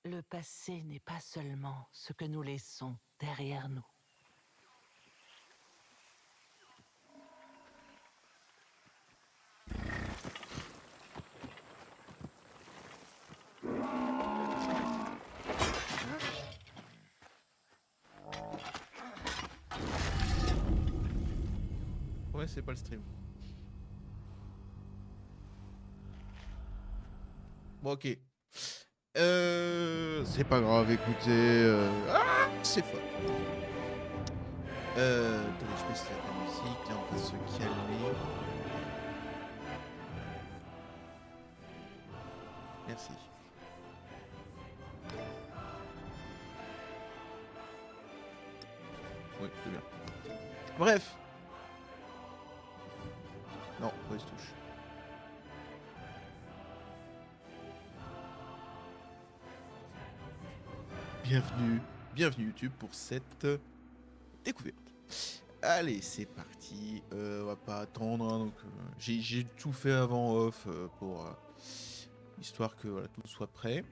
Le passé n'est pas seulement ce que nous laissons derrière nous. Ouais, c'est pas le stream. Bon, ok. C'est pas grave, écoutez. Ah, c'est fort. Attendez, je baisse la musique, là on va se calmer. Merci. Oui, c'est bien. Bref. Non, mauvaise touche. Bienvenue YouTube pour cette découverte. Allez, c'est parti. On va pas attendre. Hein, donc, j'ai tout fait avant off pour histoire que voilà, tout soit prêt.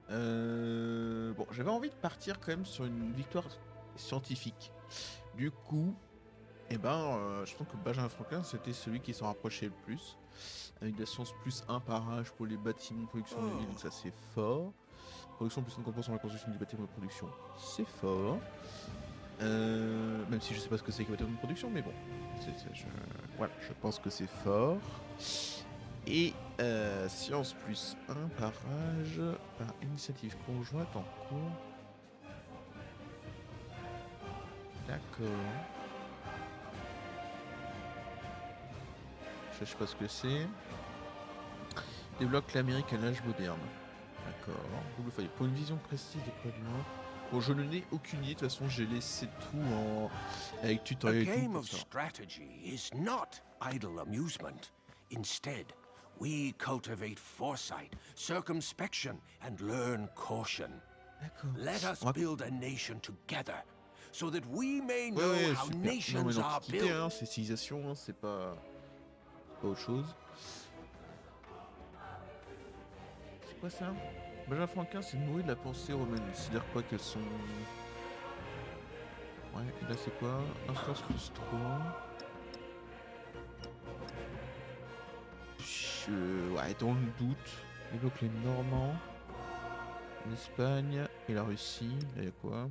Bon, j'avais envie de partir quand même sur une victoire scientifique. Du coup, je pense que Benjamin Franklin c'était celui qui s'en rapprochait le plus. Avec de la science plus 1 par âge pour les bâtiments de production de ville, donc ça c'est fort. Production plus 50% de la construction des bâtiments de production, c'est fort. Même si je sais pas ce que c'est que bâtiment de production, mais bon. Voilà, je pense que c'est fort. Et science plus 1 par âge, par initiative conjointe en cours. D'accord. Je sais pas ce que c'est. Débloque l'Amérique à l'âge moderne. D'accord. Double feuille. Pour une vision précise des produits. Bon, je n'ai aucune idée. De toute façon, j'ai laissé tout en avec tutoriel et tout game pour of ça. strategy is not idle amusement. Instead, we cultivate foresight, circumspection, and learn caution. D'accord. Let us On va- build a nation together, so that we may Ouais, know ouais, how super. Non, mais nations are l'Antiquité, built. hein, c'est civilisation, hein, c'est pas autre chose. C'est quoi ça? Benjamin Franklin s'est nourri de la pensée romaine. C'est-à-dire quoi qu'elles sont. Ouais, et là c'est quoi? Instance plus 3. Ouais, dans le doute. Évoque les Normands, l'Espagne et la Russie. Là, y a quoi?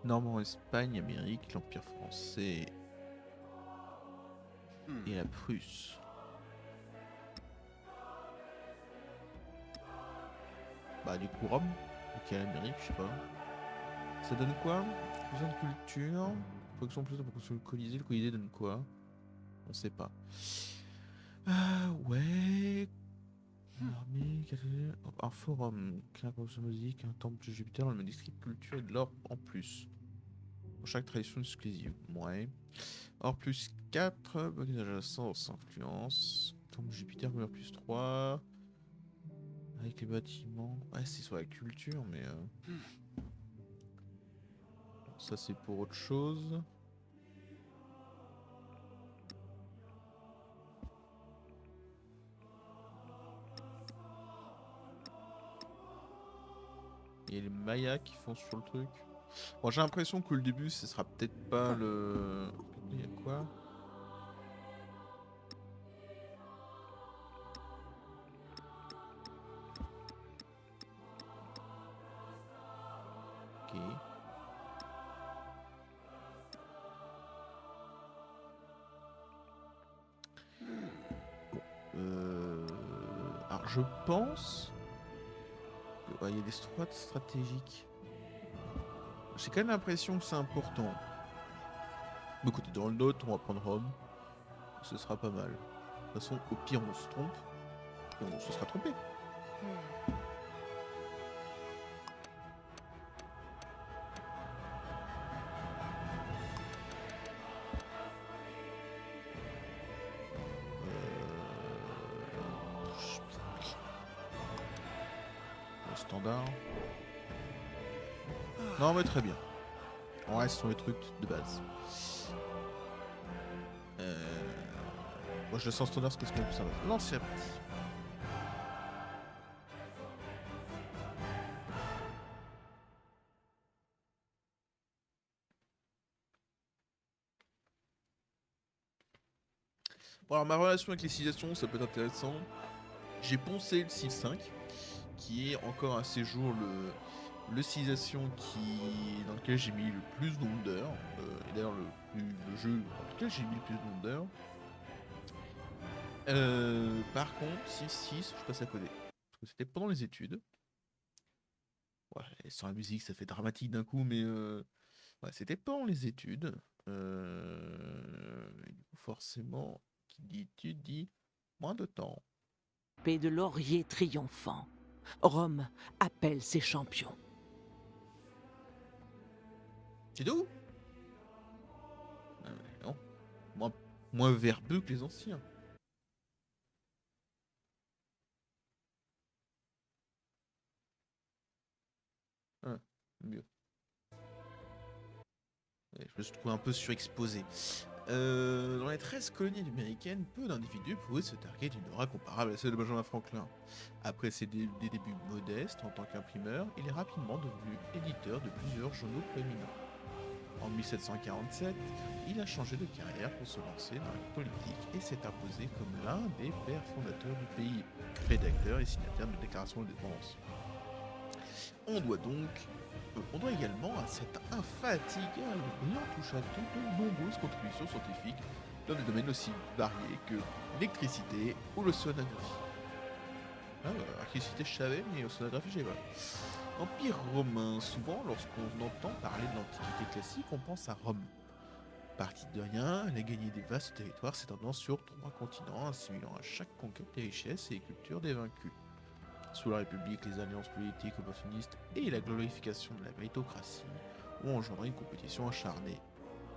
Normands, Espagne, Amérique, l'Empire français et la Prusse. Bah, du coup, Rome. Ok, l'Amérique, je sais pas. Ça donne quoi? Fusion de culture. Production plus de production le Colisée. Le Colisée donne quoi? On sait pas. Ah ouais. Une armée, un forum, un production musique, un temple de Jupiter, le district culture et de l'or en plus. Pour chaque tradition exclusive. Ouais. Or plus 4, bonus adjacent sans influence. Temple de Jupiter, bonus plus 3. Avec les bâtiments. Ouais, c'est sur la culture, mais. Ça, c'est pour autre chose. Il y a les Mayas qui font sur le truc. Bon, j'ai l'impression que le début, ce sera peut-être pas le. Il y a quoi? Ok. Alors, je pense. Ouais, il y a des stratégiques. J'ai quand même l'impression que c'est important. Mais écoutez, dans le note, on va prendre Rome. Ce sera pas mal. De toute façon, au pire, on se trompe. Et on se sera trompé. Le standard. Non, mais très bien. On reste sur les trucs de base. Moi je laisse en standard parce que c'est plus sympa. Non, c'est parti. Bon, alors ma relation avec les civilisations, ça peut être intéressant. J'ai poncé le Civ 5, qui est encore à ces jours le civilisation dans lequel j'ai mis le plus de nombre d'heures. Et d'ailleurs le jeu dans lequel j'ai mis le plus de nombre d'heures. Par contre, Civ 6, je passe à côté. Parce que c'était pendant les études. Ouais, sans la musique, ça fait dramatique d'un coup, mais ouais, c'était pendant les études. Et du coup, forcément, qui dit études dit moins de temps. Paix de laurier triomphant. Rome appelle ses champions. C'est d'où? Non, moins, moins verbeux que les anciens. Hein, mieux. Ouais, je me suis trouvé un peu surexposé. Dans les 13 colonies américaines, peu d'individus pouvaient se targuer d'une aura comparable à celle de Benjamin Franklin. Après des débuts modestes en tant qu'imprimeur, il est rapidement devenu éditeur de plusieurs journaux proéminents. En 1747, il a changé de carrière pour se lancer dans la politique et s'est imposé comme l'un des pères fondateurs du pays, rédacteur et signataire de déclaration d'indépendance. On doit également à cet infatigable brillant touche-à-tout de nombreuses contributions scientifiques dans des domaines aussi variés que l'électricité ou l'océanographie. Ah, l'électricité je savais, mais l'océanographie j'ai pas. Empire romain, souvent lorsqu'on entend parler de l'Antiquité classique, on pense à Rome. Partie de rien, elle a gagné des vastes territoires s'étendant sur 3 continents, assimilant à chaque conquête des richesses et les cultures des vaincus. Sous la République, les alliances politiques opportunistes et la glorification de la méritocratie ont engendré une compétition acharnée.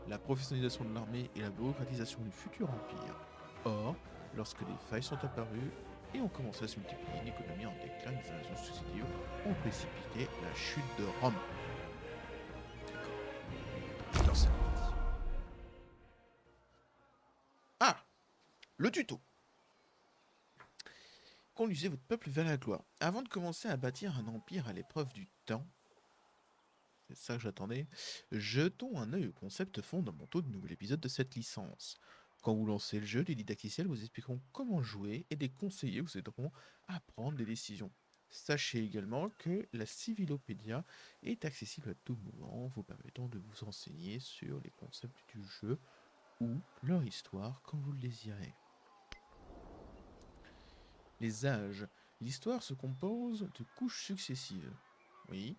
La professionnalisation de l'armée et la bureaucratisation du futur empire. Or, lorsque des failles sont apparues et ont commencé à se multiplier, une économie en déclin et des invasions successives ont précipité la chute de Rome. D'accord. Alors, c'est parti. Ah, le tuto. Conduisez votre peuple vers la gloire. Avant de commencer à bâtir un empire à l'épreuve du temps, c'est ça que j'attendais, jetons un œil aux concepts fondamentaux du nouvel épisode de cette licence. Quand vous lancez le jeu, les didacticiels vous expliqueront comment jouer et des conseillers vous aideront à prendre des décisions. Sachez également que la Civilopédia est accessible à tout moment, vous permettant de vous renseigner sur les concepts du jeu ou leur histoire quand vous le désirez. Les âges. L'histoire se compose de couches successives. Oui,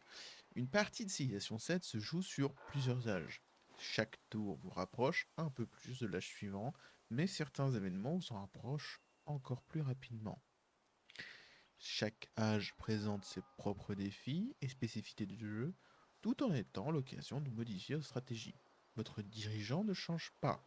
une partie de Civilization 7 se joue sur plusieurs âges. Chaque tour vous rapproche un peu plus de l'âge suivant, mais certains événements vous en rapprochent encore plus rapidement. Chaque âge présente ses propres défis et spécificités du jeu, tout en étant l'occasion de modifier votre stratégie. Votre dirigeant ne change pas,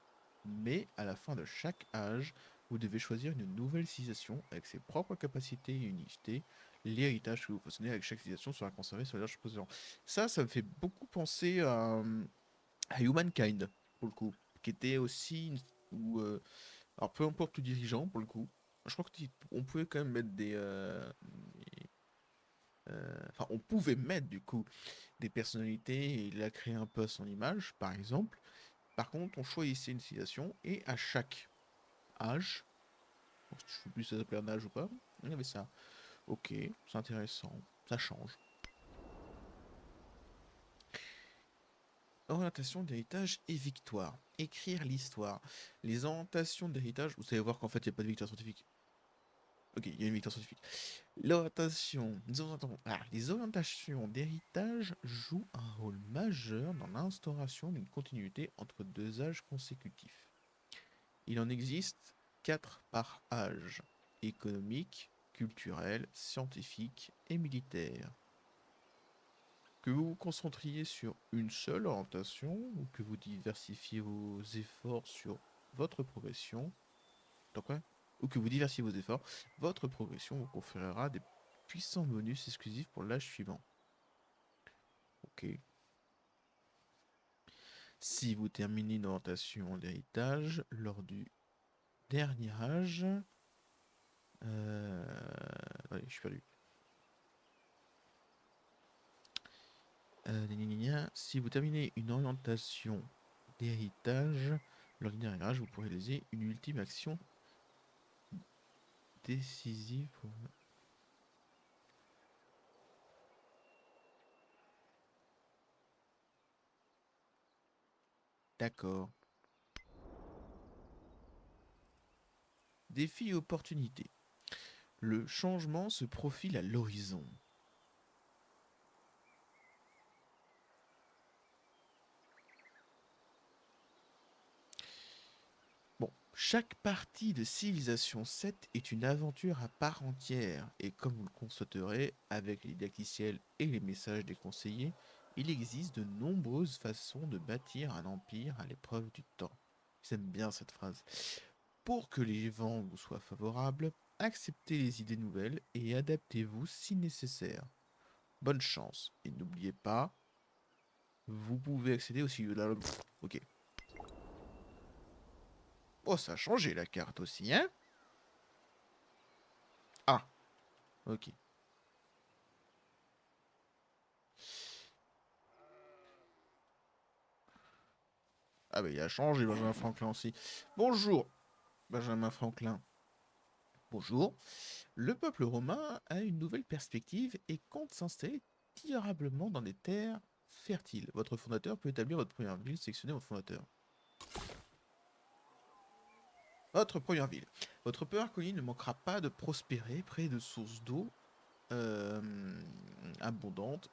mais à la fin de chaque âge, vous devez choisir une nouvelle civilisation avec ses propres capacités et unités. L'héritage que vous possédez avec chaque civilisation sera conservé sur l'âge précédent. Ça me fait beaucoup penser à Humankind, pour le coup, qui était aussi alors peu importe le dirigeant, pour le coup. Je crois qu'on pouvait quand même mettre enfin, on pouvait mettre du coup des personnalités et la créer un peu à son image, par exemple. Par contre, on choisissait une civilisation et à chaque âge, je ne sais plus si ça s'appelait un âge ou pas, il y avait ça. Ok, c'est intéressant, ça change. Orientation d'héritage et victoire. Écrire l'histoire. Les orientations d'héritage, vous savez voir qu'en fait il n'y a pas de victoire scientifique. Ok, il y a une victoire scientifique. Les orientations d'héritage jouent un rôle majeur dans l'instauration d'une continuité entre deux âges consécutifs. Il en existe 4 par âge: économique, culturel, scientifique et militaire. Que vous vous concentriez sur une seule orientation ou que vous diversifiez vos efforts sur votre progression, donc ouais, ou que vous diversifiez vos efforts, votre progression vous conférera des puissants bonus exclusifs pour l'âge suivant. Ok. Si vous terminez une orientation d'héritage lors du Dernier âge. Ouais, je suis perdu. Gna, gna, gna. Si vous terminez une orientation d'héritage, lors du dernier âge, vous pourrez réaliser une ultime action décisive. D'accord. Défi et opportunité. Le changement se profile à l'horizon. Bon, chaque partie de Civilisation 7 est une aventure à part entière, et comme vous le constaterez, avec les didacticiels et les messages des conseillers, il existe de nombreuses façons de bâtir un empire à l'épreuve du temps. J'aime bien cette phrase. Pour que les vents vous soient favorables, acceptez les idées nouvelles et adaptez-vous si nécessaire. Bonne chance, et n'oubliez pas, vous pouvez accéder aussi... Ok. Oh, ça a changé la carte aussi, hein? Ah, ok. Ah bah il a changé Benjamin Franklin aussi. Bonjour Benjamin Franklin. Bonjour. Le peuple romain a une nouvelle perspective et compte s'installer durablement dans des terres fertiles. Votre fondateur peut établir votre première ville, sélectionnez votre fondateur. Votre première ville. Votre première colline ne manquera pas de prospérer près de sources d'eau abondantes.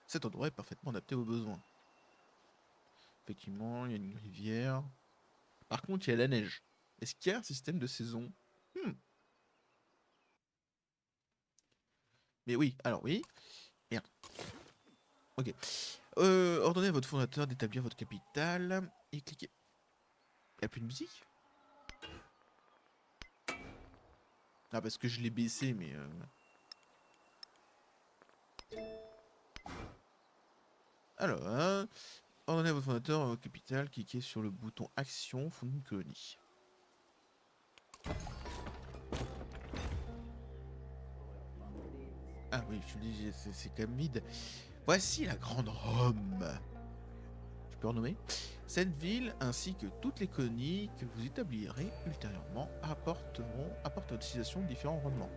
Cet endroit est parfaitement adapté aux besoins. Effectivement, il y a une rivière. Par contre, il y a la neige. Est-ce qu'il y a un système de saison? Mais oui, alors oui. Merde. Ok. Ordonnez à votre fondateur d'établir votre capitale et cliquez. Il n'y a plus de musique? Ah, parce que je l'ai baissé, mais... Alors, hein, ordonnez à votre fondateur capitale, cliquez sur le bouton Action, fonder une colonie. Ah oui, je te dis, c'est quand même vide. Voici la grande Rome. Je peux renommer. Cette ville, ainsi que toutes les colonies que vous établirez ultérieurement, apportent à l'utilisation de différents rendements.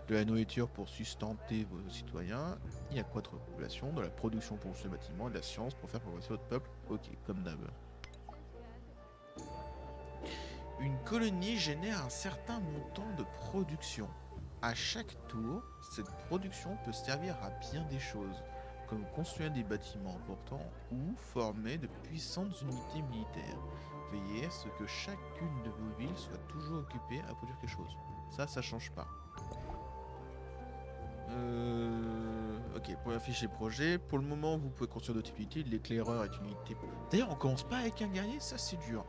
De la nourriture pour sustenter vos citoyens et accroître votre population, de la production pour ce bâtiment et de la science pour faire progresser votre peuple. Ok, comme d'hab. Une colonie génère un certain montant de production. À chaque tour, cette production peut servir à bien des choses, comme construire des bâtiments importants ou former de puissantes unités militaires. Veillez à ce que chacune de vos villes soit toujours occupée à produire quelque chose. Ça change pas. Ok, pour afficher projet, pour le moment vous pouvez construire d'autres unités, l'éclaireur est une unité. D'ailleurs on commence pas avec un guerrier, ça c'est dur.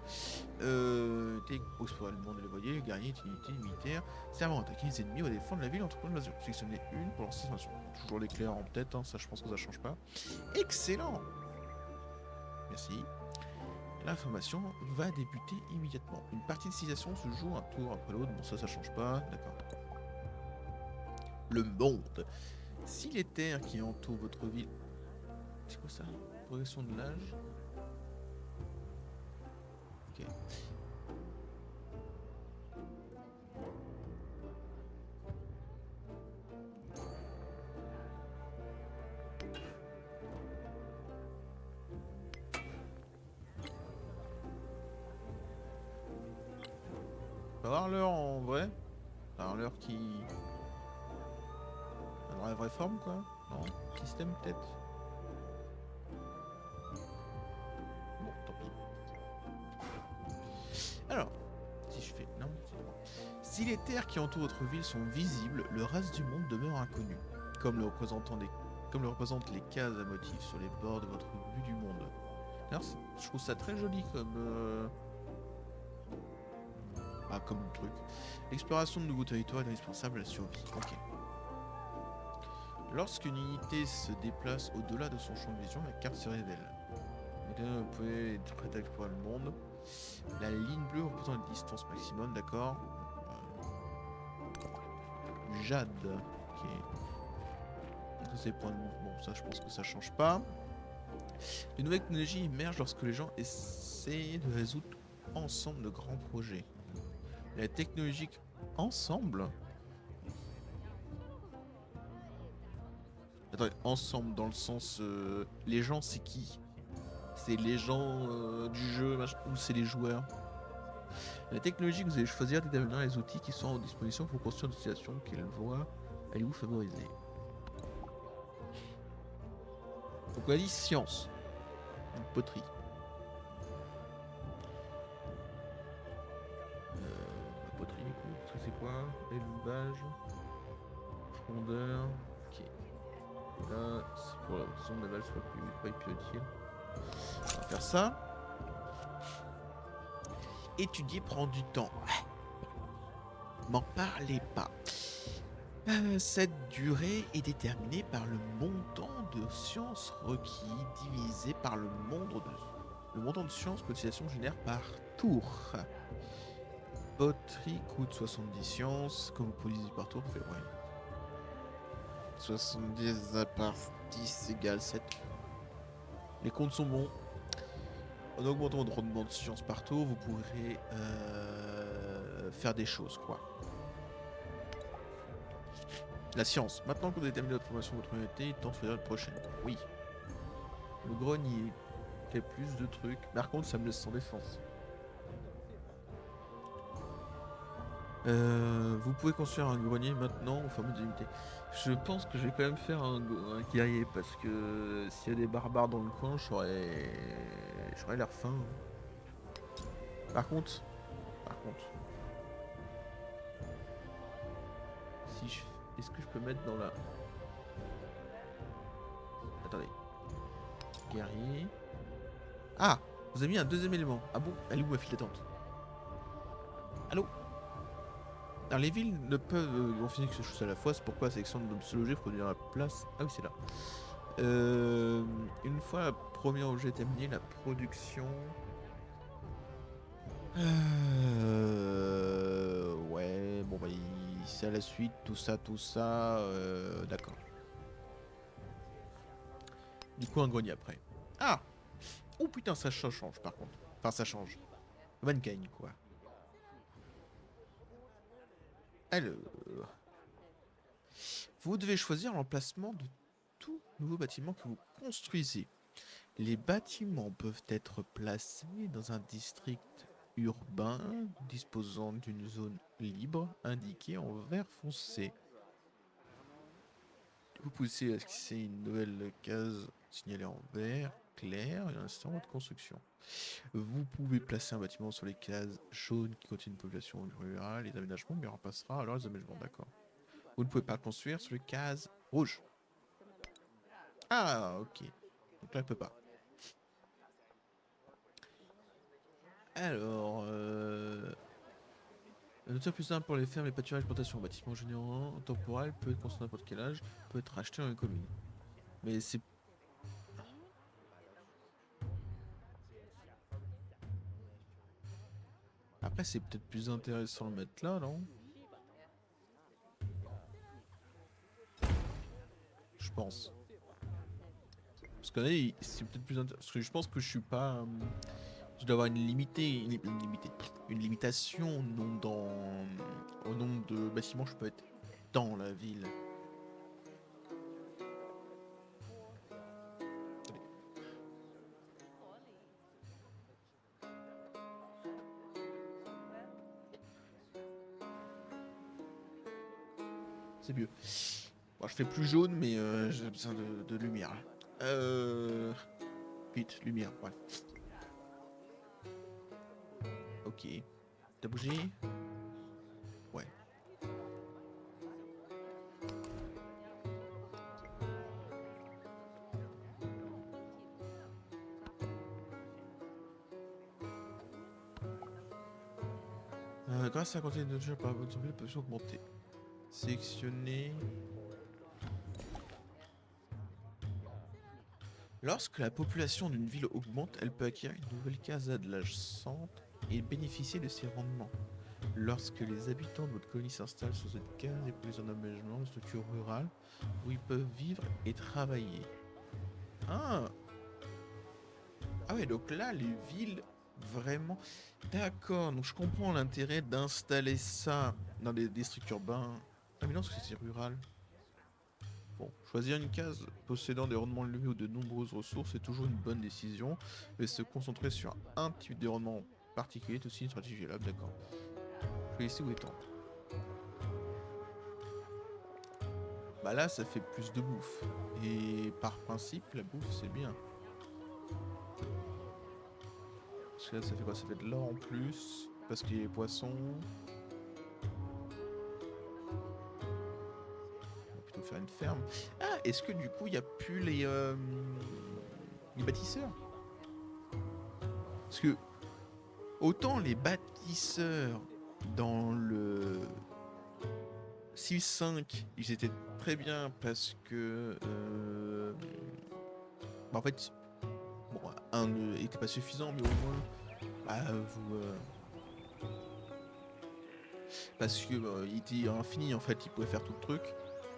Pour explorer le monde et le voyer, le guerrier est une unité militaire servant à attaquer les ennemis ou à défendre la ville entre l'invasion. Sélectionnez une pour lancer l'invasion. Toujours l'éclaireur en tête, hein, ça je pense que ça change pas. Excellent. Merci. L'information va débuter immédiatement. Une partie de civilisation se joue un tour après l'autre, bon ça change pas, d'accord. Le monde. Si les terres qui entourent votre ville... C'est quoi ça? Progression de l'âge. Ok. On va voir l'heure en vrai. Alors l'heure qui... dans la vraie forme quoi. Non. Système peut-être. Bon, tant pis. Alors, si je fais... Non, c'est bon. Si les terres qui entourent votre ville sont visibles, le reste du monde demeure inconnu. Comme le représentent les cases à motifs sur les bords de votre vue du monde. Alors, je trouve ça très joli comme... Ah, comme truc. L'exploration de nouveaux territoires est indispensable à la survie. Ok. Lorsqu'une unité se déplace au-delà de son champ de vision, la carte se révèle. Vous pouvez être prêt à explorer le monde. La ligne bleue représentant la distance maximum, d'accord. Jade. Ok. Ça, c'est point de mouvement. Ça, je pense que ça change pas. De nouvelles technologies émergent lorsque les gens essaient de résoudre ensemble de grands projets. La technologie ensemble. Attendez, ensemble dans le sens les gens c'est qui? C'est les gens du jeu ou c'est les joueurs? La technologie que vous allez choisir déterminera les outils qui sont en disposition pour construire une situation qu'elle voit allez-vous favoriser. Donc on a dit science. Donc poterie. Poterie du coup, ça c'est quoi? Élevage. Fondeur. Ok. Et là, c'est pour la zone navale soit plus utile. On va faire ça. Étudier prend du temps. M'en parlez pas. Cette durée est déterminée par le montant de sciences requis divisé par le montant de sciences que l'utilisation génère par tour. Poterie coûte 70 sciences. Comme vous pouvez dire par tour, vous faites ouais. 70 à part 10 égale 7. Les comptes sont bons. En augmentant votre rendement de science par tour, vous pourrez faire des choses, quoi. La science. Maintenant que vous avez terminé votre formation de votre unité, il est temps de choisir la prochaine. Oui. Le grenier fait plus de trucs. Par contre, ça me laisse sans défense. Vous pouvez construire un grenier maintenant au format d'unité. Je pense que je vais quand même faire un guerrier parce que s'il y a des barbares dans le coin, j'aurais l'air fin. Par contre, si je, est-ce que je peux mettre dans la... Attendez. Guerrier. Ah, vous avez mis un deuxième élément. Ah bon? Elle est où ma file d'attente? Allô? Alors les villes ne peuvent en finir que ce chose à la fois, c'est pourquoi la sélection de se loger produire la place. Ah oui, c'est là. Une fois le premier objet terminé, la production. Ouais, bon bah c'est à la suite, tout ça, d'accord. Du coup un grenier après. Ah! Oh putain, ça change par contre. Enfin ça change. Mankind quoi. Alors, vous devez choisir l'emplacement de tout nouveau bâtiment que vous construisez. Les bâtiments peuvent être placés dans un district urbain disposant d'une zone libre indiquée en vert foncé. Vous poussez à esquisser une nouvelle case signalée en vert clair et en instant votre construction. Vous pouvez placer un bâtiment sur les cases jaunes qui contiennent une population rurale et d'aménagement, mais on repassera alors les aménagements, d'accord. Vous ne pouvez pas construire sur les cases rouges. Ah, ok. Donc là, elle peut pas. Alors, un outil plus simple pour les fermes, les pâturages, plantations, bâtiments généraux, temporel, peut être construit à n'importe quel âge, peut être acheté dans les communes. Mais c'est... Après, c'est peut-être plus intéressant de le mettre là, non? Je pense. Parce que là, c'est peut-être plus intéressant. Parce que je pense que je suis pas... je dois avoir une limitation au nombre de bâtiments que je peux être dans la ville. C'est mieux. Bon, je fais plus jaune, mais j'ai besoin de lumière. Vite, lumière, ouais. Ok. T'as bougé? Ouais. Grâce à la quantité de jeux par votre ville peut augmenter. Sélectionner. Lorsque la population d'une ville augmente, elle peut acquérir une nouvelle casa de l'âge 100 et bénéficier de ses rendements. Lorsque les habitants de votre colonie s'installent sur cette case et produisent un aménagement, une structure rurale où ils peuvent vivre et travailler. Ah, ah ouais, donc là, les villes, vraiment... D'accord, donc je comprends l'intérêt d'installer ça dans des structures urbaines. Ah mais non, parce que c'est rural. Bon, choisir une case possédant des rendements élevés ou de nombreuses ressources est toujours une bonne décision, mais se concentrer sur un type de rendement particulier est aussi une stratégie valable, d'accord. Choisissez où étendre. Bah là, ça fait plus de bouffe. Et par principe, la bouffe, c'est bien. Parce que là, ça fait quoi? Ça fait de l'or en plus. Parce qu'il y a les poissons. On va plutôt faire une ferme. Ah, est-ce que du coup, il n'y a plus les bâtisseurs? Parce que autant les bâtisseurs dans le 6.5, ils étaient très bien parce que... bah en fait, bon, un n'était pas suffisant, mais au moins, bah, vous... parce que il était infini en fait, il pouvait faire tout le truc.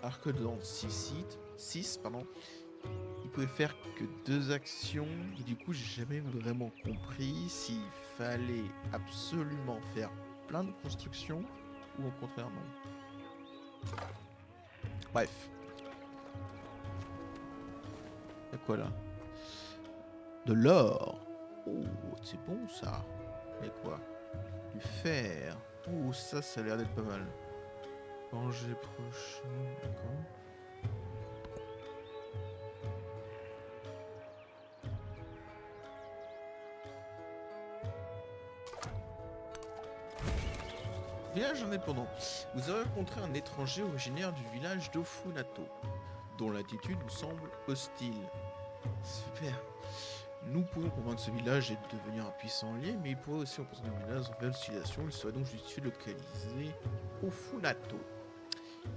Alors que dans 6, pardon, il pouvait faire que 2 actions. Et du coup, j'ai jamais vraiment compris s'il fallait absolument faire plein de constructions ou au contraire non. Bref. Y'a quoi là? De l'or. Oh, c'est bon ça. Et quoi? Du fer. Oh, ça a l'air d'être pas mal. Danger prochain, d'accord. Village indépendant. Vous avez rencontré un étranger originaire du village d'Ofunato, dont l'attitude vous semble hostile. Super. Nous pouvons convaincre ce village et devenir un puissant allié, mais il pourrait aussi représenter un village en nouvelle situation. Il serait donc justifié de localiser Ofunato.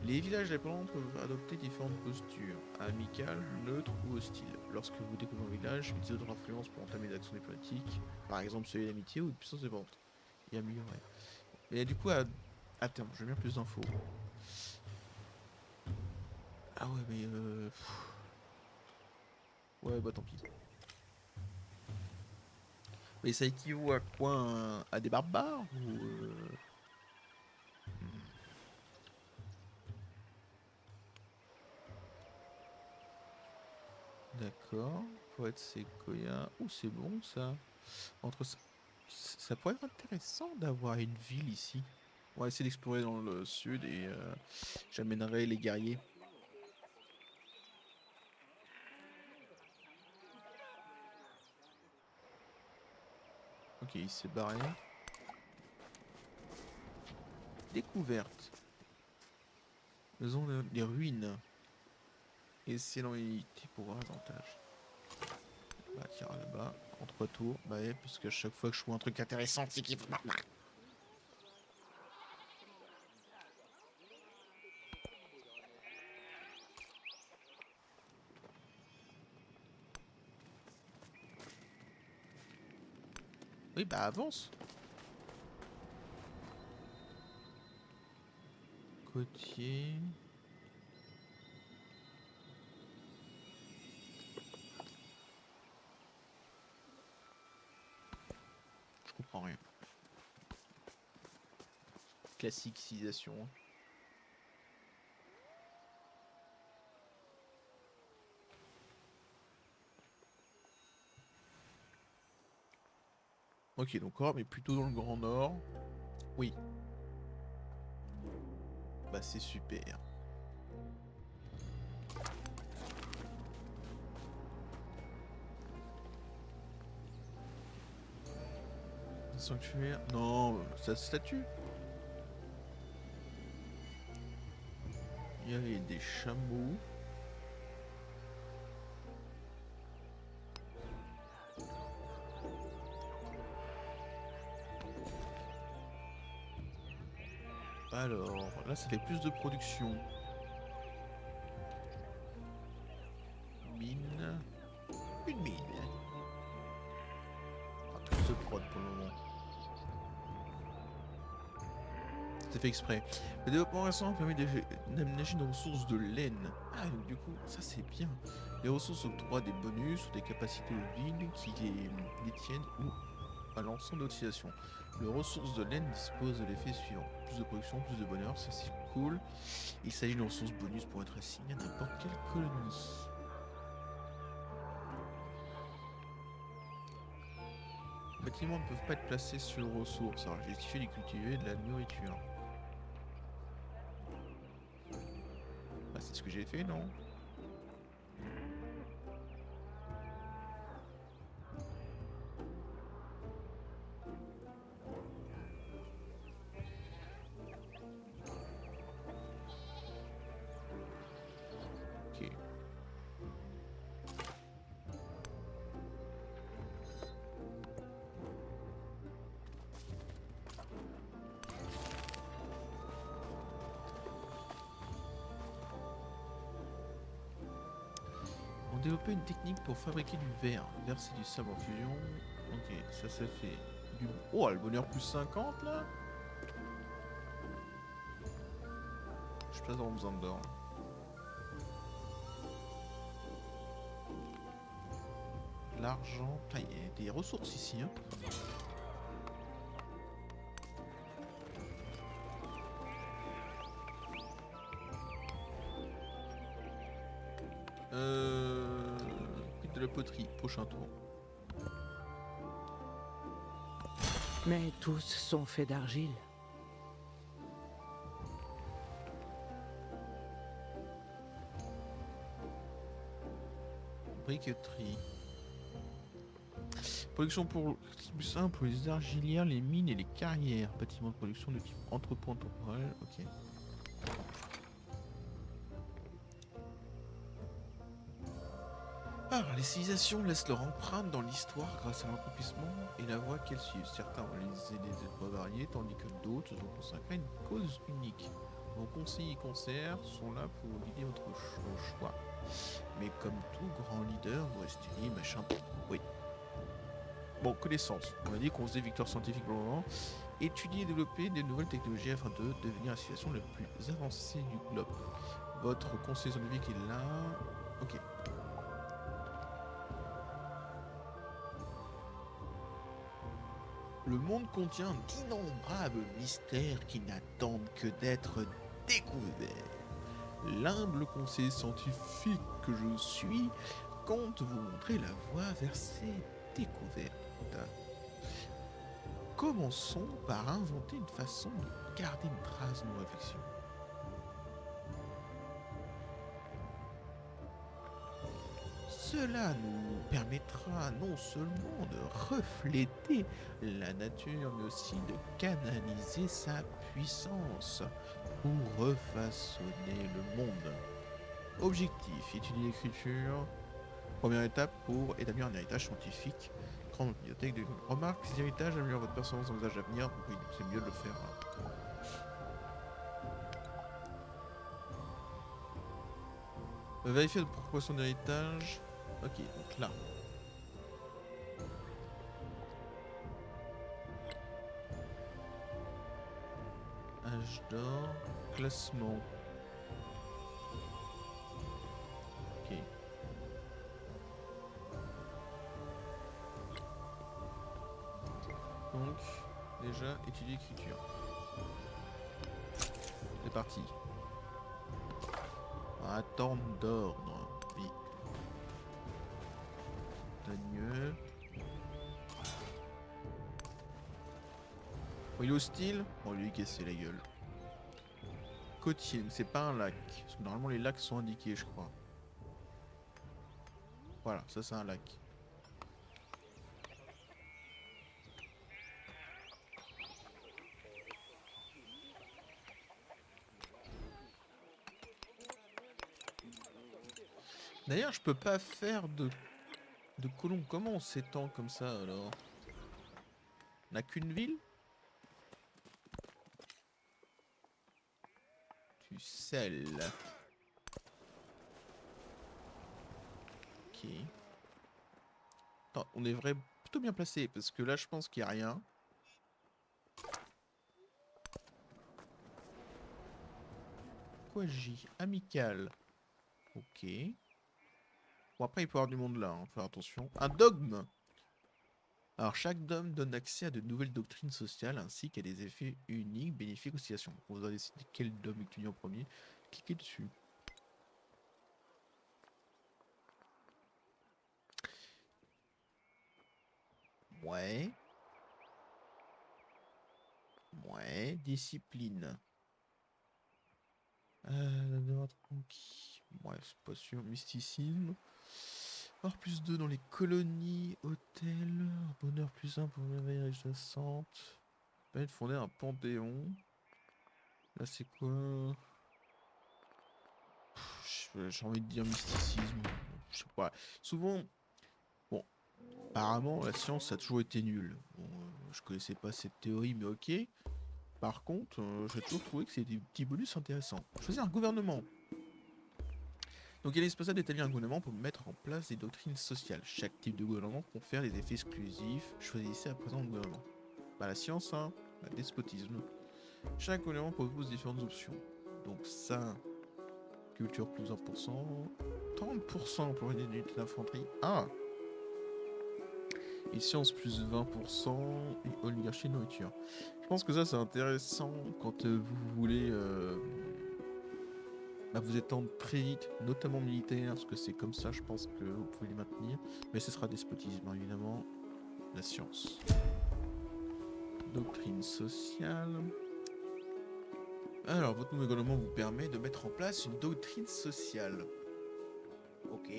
Les villages indépendants peuvent adopter différentes postures, amicales, neutres ou hostiles. Lorsque vous découvrez un village, utilisez votre influence pour entamer des actions diplomatiques, par exemple celui d'amitié ou de puissance de vente, et améliorer. Et du coup, à terme, je vais mettre plus d'infos. Ah ouais, mais ouais, bah tant pis. Mais ça équivaut à quoi? À des barbares ou D'accord. Poète Sequoia. Oh, c'est bon ça. Entre ça, ça pourrait être intéressant d'avoir une ville ici. On va essayer d'explorer dans le sud et j'amènerai les guerriers. Ok, il s'est barré. Découverte. Faisons les ruines. Excellent unité pour avoir avantage. Bah, tira là-bas. En 3 tours. Bah, ouais, parce qu'à chaque fois que je trouve un truc intéressant, c'est qu'il faut. Oui, bah, avance. Côtier. Je comprends rien. Classique civilisation. Ok, donc mais plutôt dans le Grand Nord. Oui. Bah c'est super. Un sanctuaire. Non, ça statue. Il y avait des chameaux. Alors, là ça fait plus de production. Mine. de prod pour le moment. C'était fait exprès. Le développement récent permet d'aménager nos ressources de laine. Ah, donc du coup, ça c'est bien. Les ressources octroient des bonus ou des capacités aux villes qui les tiennent ou à l'ensemble d'utilisation. Les ressources de laine disposent de l'effet suivant. Plus de production, plus de bonheur, ça c'est cool. Il s'agit d'une ressource bonus pour être assigné à n'importe quelle colonie. Les bâtiments ne peuvent pas être placés sur ressources, alors j'ai justifié de cultiver de la nourriture. Bah, c'est ce que j'ai fait, non? Ok. On développait une technique pour fabriquer du verre. Verser du sable en fusion. Ok, ça fait du... Oh, le bonheur plus 50 là. Je suis pas vraiment besoin d'or. L'argent. Ah, il y a des ressources ici, hein. Quid de la poterie, prochain tour. Mais tous sont faits d'argile. Briqueterie. Production pour plus simple pour les argilières, les mines et les carrières. Bâtiment de production de type entrepôt temporel. Ok. Alors, les civilisations laissent leur empreinte dans l'histoire grâce à l'accomplissement et la voie qu'elles suivent. Certains ont réalisé des épreuves variées, tandis que d'autres ont consacré une cause unique. Vos conseils et concerts sont là pour guider votre choix. Mais comme tout grand leader, vous restez machin. Oui. Bon, connaissance. On a dit qu'on faisait victoire scientifique pour le moment. Étudier et développer des nouvelles technologies afin de devenir la civilisation la plus avancée du globe. Votre conseil scientifique est là. Ok. Le monde contient d'innombrables mystères qui n'attendent que d'être découverts. L'humble conseiller scientifique que je suis compte vous montrer la voie vers ces découvertes. Commençons par inventer une façon de garder une trace de nos réflexions. Cela nous permettra non seulement de refléter la nature, mais aussi de canaliser sa puissance pour refaçonner le monde. Objectif, étudier l'écriture. Première étape pour établir un héritage scientifique. Grande bibliothèque de remarques, ces héritages améliorent votre performance dans les âges à venir. Oui, c'est mieux de le faire. Vérifier la proportion d'héritage. Ok, donc là. Âge d'or, classement. Ok. Donc, déjà, étudier l'écriture. C'est parti. Attendre d'ordre. Oui. Montagneux. Oh, il est hostile. On va lui casser la gueule. Côtier, c'est pas un lac. Parce que normalement les lacs sont indiqués, je crois. Voilà, ça c'est un lac. D'ailleurs, je peux pas faire de colons. Comment on s'étend comme ça alors? On n'a qu'une ville? Du sel. Ok. Attends, on devrait plutôt bien placé, parce que là, je pense qu'il n'y a rien. Quoi, J? Amical. Ok. Bon, après, il peut y avoir du monde là, hein, faut faire attention. Un dogme! Alors, chaque dogme donne accès à de nouvelles doctrines sociales ainsi qu'à des effets uniques bénéfiques aux situations. On va décider quel dogme étudier en premier. Cliquez dessus. Ouais. Ouais. Discipline. Conquis. Ouais, c'est pas sûr. Mysticisme. Or plus 2 dans les colonies, hôtels. Bonheur plus 1 pour merveille adjacente. Permet de fonder un panthéon. Là, c'est quoi? J'ai envie de dire mysticisme. Je sais pas. Souvent, bon, apparemment, la science a toujours été nulle. Bon, je connaissais pas cette théorie, mais ok. Par contre, j'ai toujours trouvé que c'était des petits bonus intéressants. Choisir un gouvernement. Donc il est indispensable d'établir un gouvernement pour mettre en place des doctrines sociales. Chaque type de gouvernement confère des effets exclusifs. Choisissez à présent le gouvernement. Bah la science, hein, le despotisme. Chaque gouvernement propose différentes options. Donc ça, culture plus 1%, 30% pour une unité d'infanterie. Ah! Et science plus 20% et oligarchie de nourriture. Je pense que ça c'est intéressant quand vous voulez vous étendre très vite, notamment militaire, parce que c'est comme ça je pense que vous pouvez les maintenir. Mais ce sera despotisme hein, évidemment. La science. Doctrine sociale. Alors votre nouveau gouvernement vous permet de mettre en place une doctrine sociale. Ok.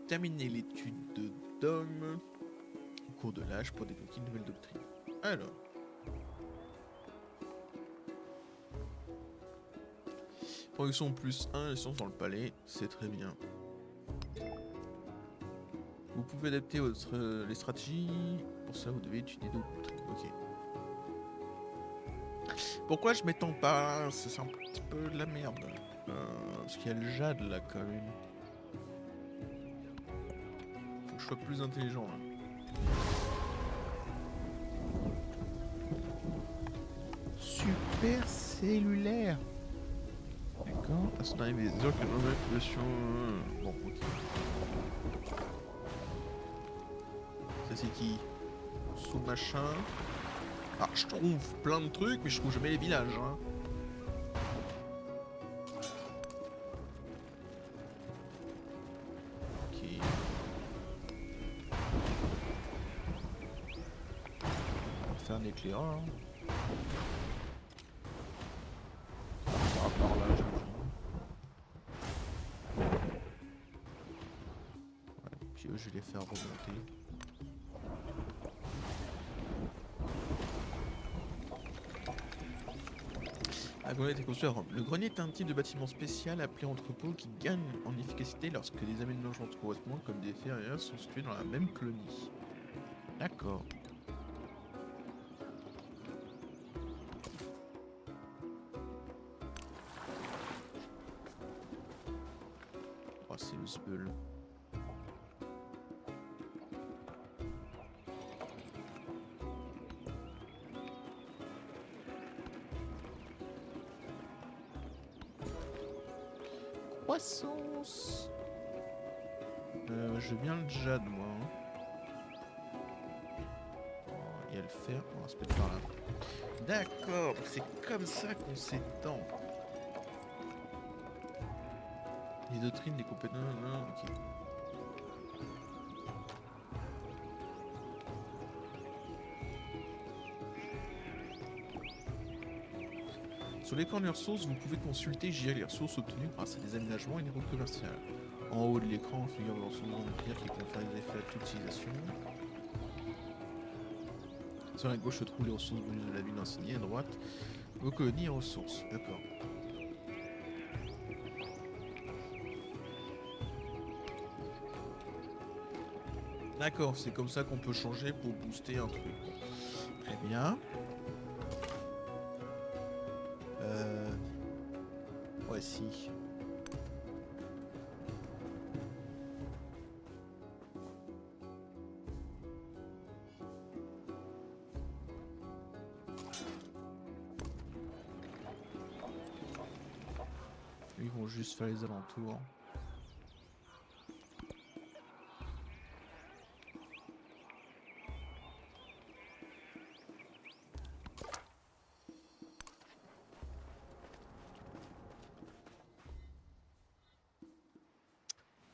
Terminer l'étude de dogme au cours de l'âge pour débloquer une nouvelle doctrine. Alors. Production plus 1, les sciences dans le palais, c'est très bien. Vous pouvez adapter les stratégies, pour ça vous devez étudier d'autres. Ok. Pourquoi je m'étends pas? C'est un petit peu de la merde. Parce qu'il y a le jade là quand même. Faut que je sois plus intelligent là. Super cellulaire. D'accord. À son arrivée, des heures que j'en ai sur. Bon, ok. Ça c'est qui? Sous machin. Ah, je trouve plein de trucs, mais je trouve jamais les villages. Hein. Ok. On va faire un éclaireur. Hein. Par là, j'imagine. Ouais, puis eux, je vais les faire remonter. Un grenier était construit à Rome. Le grenier est un type de bâtiment spécial appelé entrepôt qui gagne en efficacité lorsque des aménagements correspondants comme des ferrières sont situés dans la même colonie. D'accord. Oh, c'est le spell. Croissance. Je veux bien le jade moi. Hein. Oh, il y a le fer, on va se mettre par là. D'accord, c'est comme ça qu'on s'étend. Les doctrines, les compétences, ok. Sur l'écran des ressources, vous pouvez consulter et gérer les ressources obtenues grâce à des aménagements et des routes commerciales. En haut de l'écran, figure le renseignement nucléaire qui confère des effets à toute utilisation. Sur la gauche se trouvent les ressources bonus de la ville enseignée, à droite, vos colonies et ressources. D'accord. D'accord, c'est comme ça qu'on peut changer pour booster un truc. Très bien. Ouais, récit. Ils vont juste faire les alentours.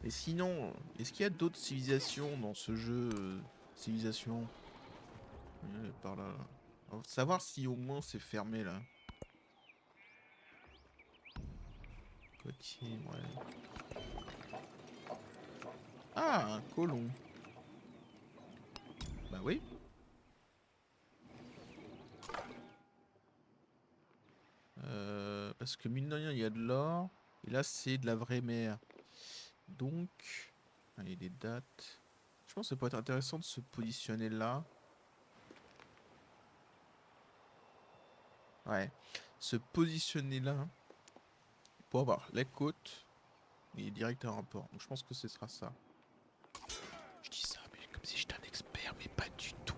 Et sinon, est-ce qu'il y a d'autres civilisations dans ce jeu civilisation par là. On va savoir si au moins c'est fermé là. Côtier, ouais. Ah, un colon. Bah oui. Parce que mine de rien, il y a de l'or. Et là, c'est de la vraie mer. Donc, allez, les dates. Je pense que ça pourrait être intéressant de se positionner là. Ouais. Se positionner là. Pour avoir la côte. Et direct un rapport. Donc je pense que ce sera ça. Je dis ça, mais comme si j'étais un expert, mais pas du tout.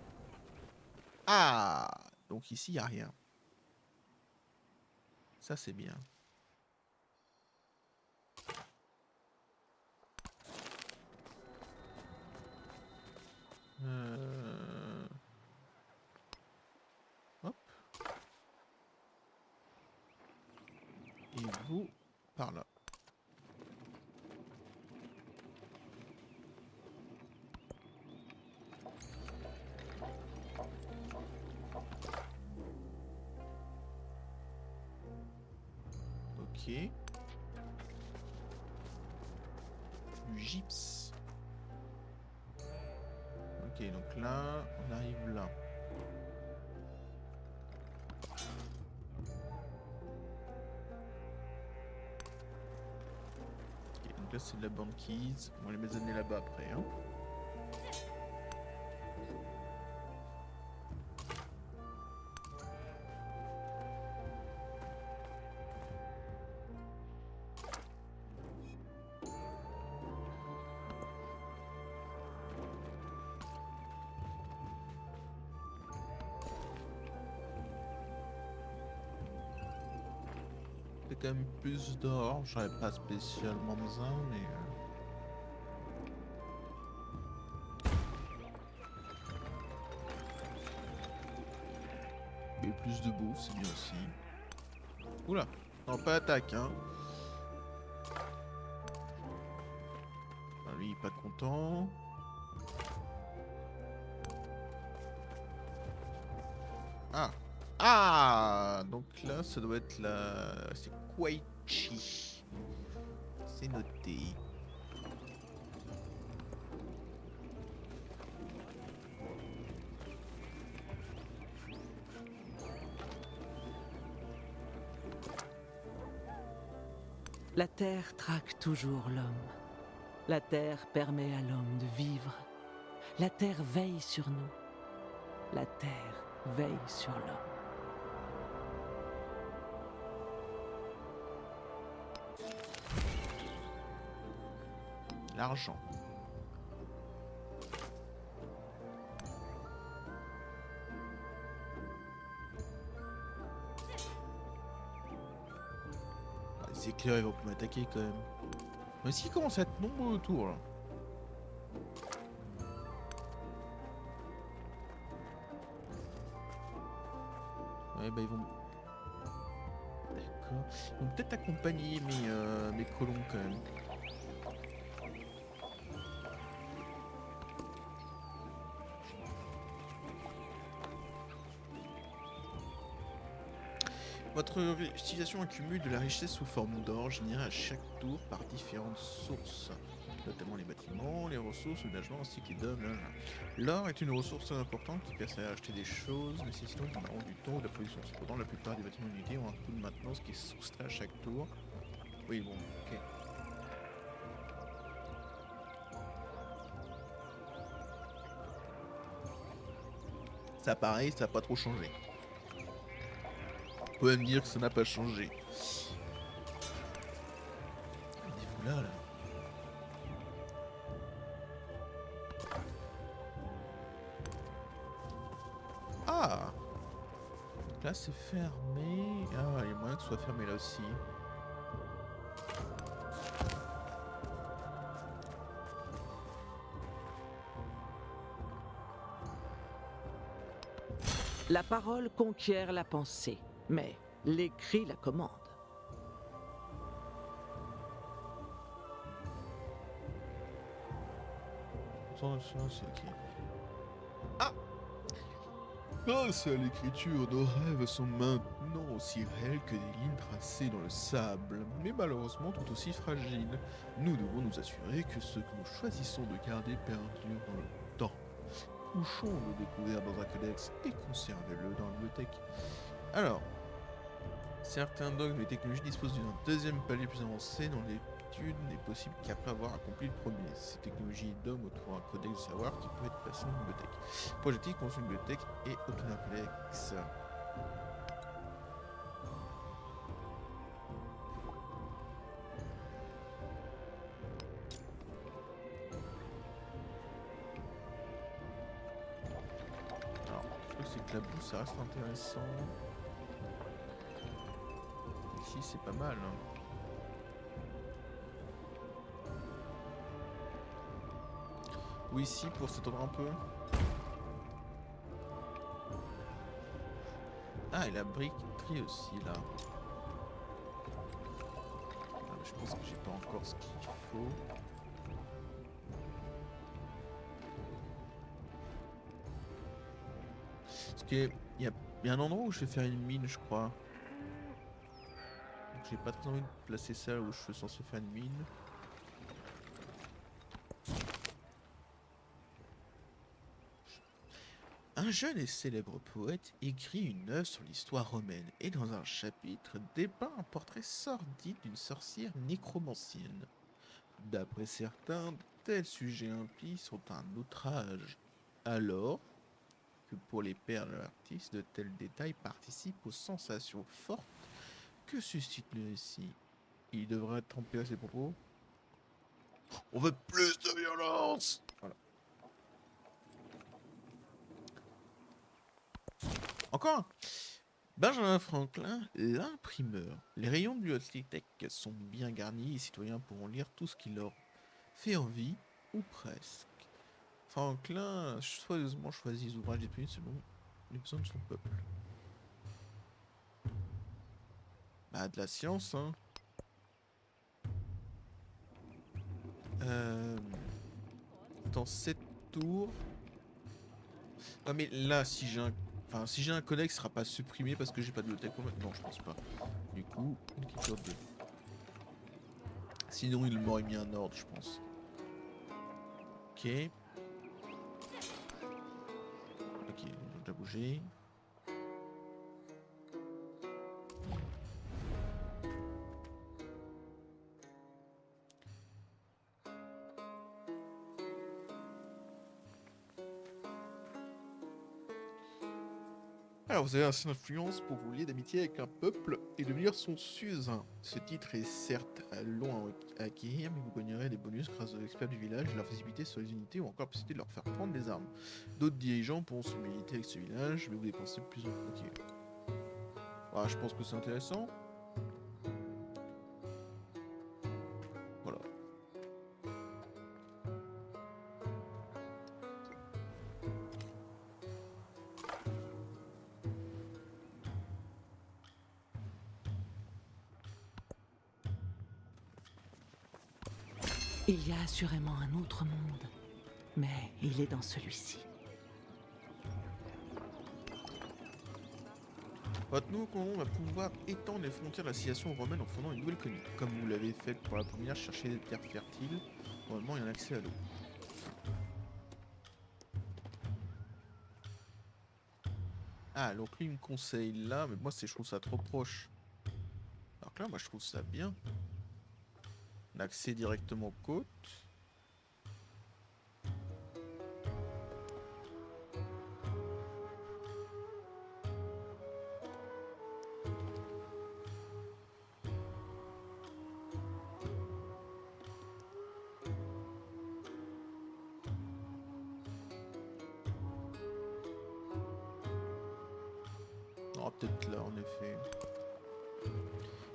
Ah! Donc ici, il n'y a rien. Ça, c'est bien. Hop. Et vous, par là. Ok. Du gypse. Ok, donc là, on arrive là. Ok, donc là, c'est de la banquise. On va les maisonner là-bas après. Hein. Quand même plus d'or, j'aurais pas spécialement besoin, mais et plus de bouffe, c'est bien aussi. Oula, non pas attaque, hein. Ah, lui, il est pas content. Ah, ah, donc là, ça doit être la, c'est Kwaichi. C'est noté. La terre traque toujours l'homme. La terre permet à l'homme de vivre. La terre veille sur nous. La terre veille sur l'homme. L'argent. Ah, c'est clair, ils vont plus m'attaquer quand même. Mais s'ils commencent à être nombreux autour là. Ouais, bah ils vont. D'accord. Ils vont peut-être accompagner mes colons quand même. Votre utilisation accumule de la richesse sous forme d'or générée à chaque tour par différentes sources, notamment les bâtiments, les ressources, le logement ainsi que les domaines. L'or est une ressource très importante qui permet à acheter des choses nécessitant du temps ou de la production. Cependant, la plupart des bâtiments unités ont un coût de maintenance qui est soustrait à chaque tour. Oui, bon, ok. Ça pareil, ça n'a pas trop changé. On peut même dire que ça n'a pas changé. là c'est fermé. Ah, il y a moyen que ce soit fermé là aussi. La parole conquiert la pensée, mais l'écrit la commande. Attention, c'est écrit. Ah! Grâce à l'écriture, nos rêves sont maintenant aussi réels que des lignes tracées dans le sable, mais malheureusement tout aussi fragiles. Nous devons nous assurer que ce que nous choisissons de garder perdure dans le temps. Couchons nos découvertes dans un codex et conservez-le dans la bibliothèque. Alors, certains dogmes et technologies disposent d'un deuxième palier plus avancé dont l'étude n'est possible qu'après avoir accompli le premier. Ces technologies et dogmes trouvent un codex de savoir qui peut être placé dans une bibliothèque. Projectile conçu une bibliothèque et obtenir un codex. Alors, le truc c'est que la boue ça reste intéressant. Ici c'est pas mal. Hein. Ou ici pour s'étendre un peu. Ah, et la briqueterie aussi là. Ah, mais je pense que j'ai pas encore ce qu'il faut. Parce qu'il y a un endroit où je vais faire une mine, je crois. Donc j'ai pas très envie de placer ça là où je suis censé faire une mine. Un jeune et célèbre poète écrit une œuvre sur l'histoire romaine et dans un chapitre dépeint un portrait sordide d'une sorcière nécromancienne. D'après certains, tels sujets impies sont un outrage. Alors que pour les pères de l'artiste, de tels détails participent aux sensations fortes que suscite le récit. Il devrait tempérer ses propos. On veut plus de violence! Voilà. Encore un. Benjamin Franklin, l'imprimeur. Les rayons de bibliothèque sont bien garnis et les citoyens pourront lire tout ce qui leur fait envie, ou presque. Franklin a soigneusement choisi les ouvrages disponibles selon les besoins de son peuple. Bah, de la science, hein. Dans cette tour. Ah, mais là, si j'ai un. Enfin, si j'ai un codex, ce sera pas supprimé parce que j'ai pas de bibliothèque. Non, je pense pas. Du coup, une culture 2. Sinon, il m'aurait mis un ordre, je pense. Ok. Ok, on a déjà bougé. Alors, vous avez assez d'influence pour vous lier d'amitié avec un peuple et devenir son suzerain. Ce titre est certes long à acquérir, mais vous gagnerez des bonus grâce aux experts du village, leur visibilité sur les unités ou encore la possibilité de leur faire prendre des armes. D'autres dirigeants pourront se militer avec ce village, mais vous dépensez plus en... Ok. Voilà, je pense que c'est intéressant. Voilà. Il y a assurément un autre monde, mais il est dans celui-ci. Votre nouveau colon va pouvoir étendre les frontières de la civilisation romaine en fondant une nouvelle colonie. Comme vous l'avez fait pour la première, chercher des terres fertiles. Normalement, il y a un accès à l'eau. Ah, donc lui, il me conseille là, mais moi, je trouve ça trop proche. Alors que là, moi, je trouve ça bien. Un accès directement aux côtes. aura peut-être là en effet.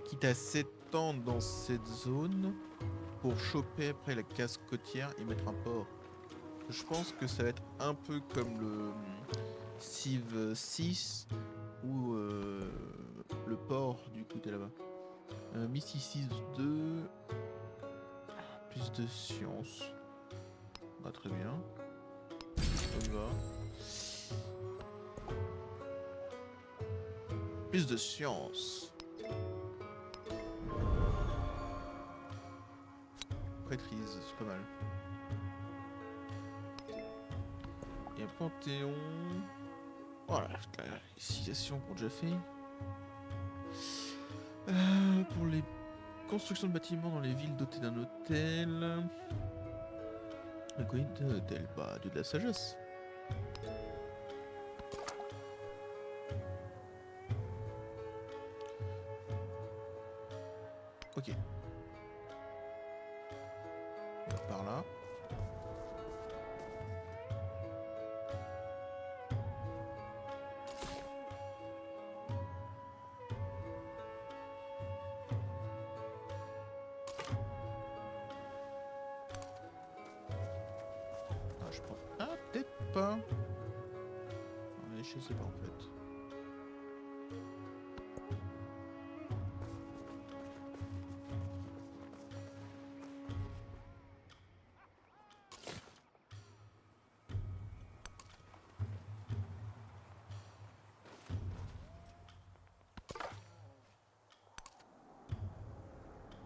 Quitte à s'étendre dans cette zone pour choper après la casse côtière et mettre un port. Je pense que ça va être un peu comme le Civ 6 ou le port du coup t'es là-bas. Mysticisme 2, plus de science. Ah, très bien. On y va. Plus de science. Prêtrise, c'est pas mal. Et un panthéon. Voilà, la civilisation qu'on a déjà fait. Pour les constructions de bâtiments dans les villes dotées d'un hôtel. Quoi d'un hôtel? Bah, de la sagesse. Ok. On va par là. Ah, je prends. Ah, peut-être pas. Ouais, je sais pas en fait.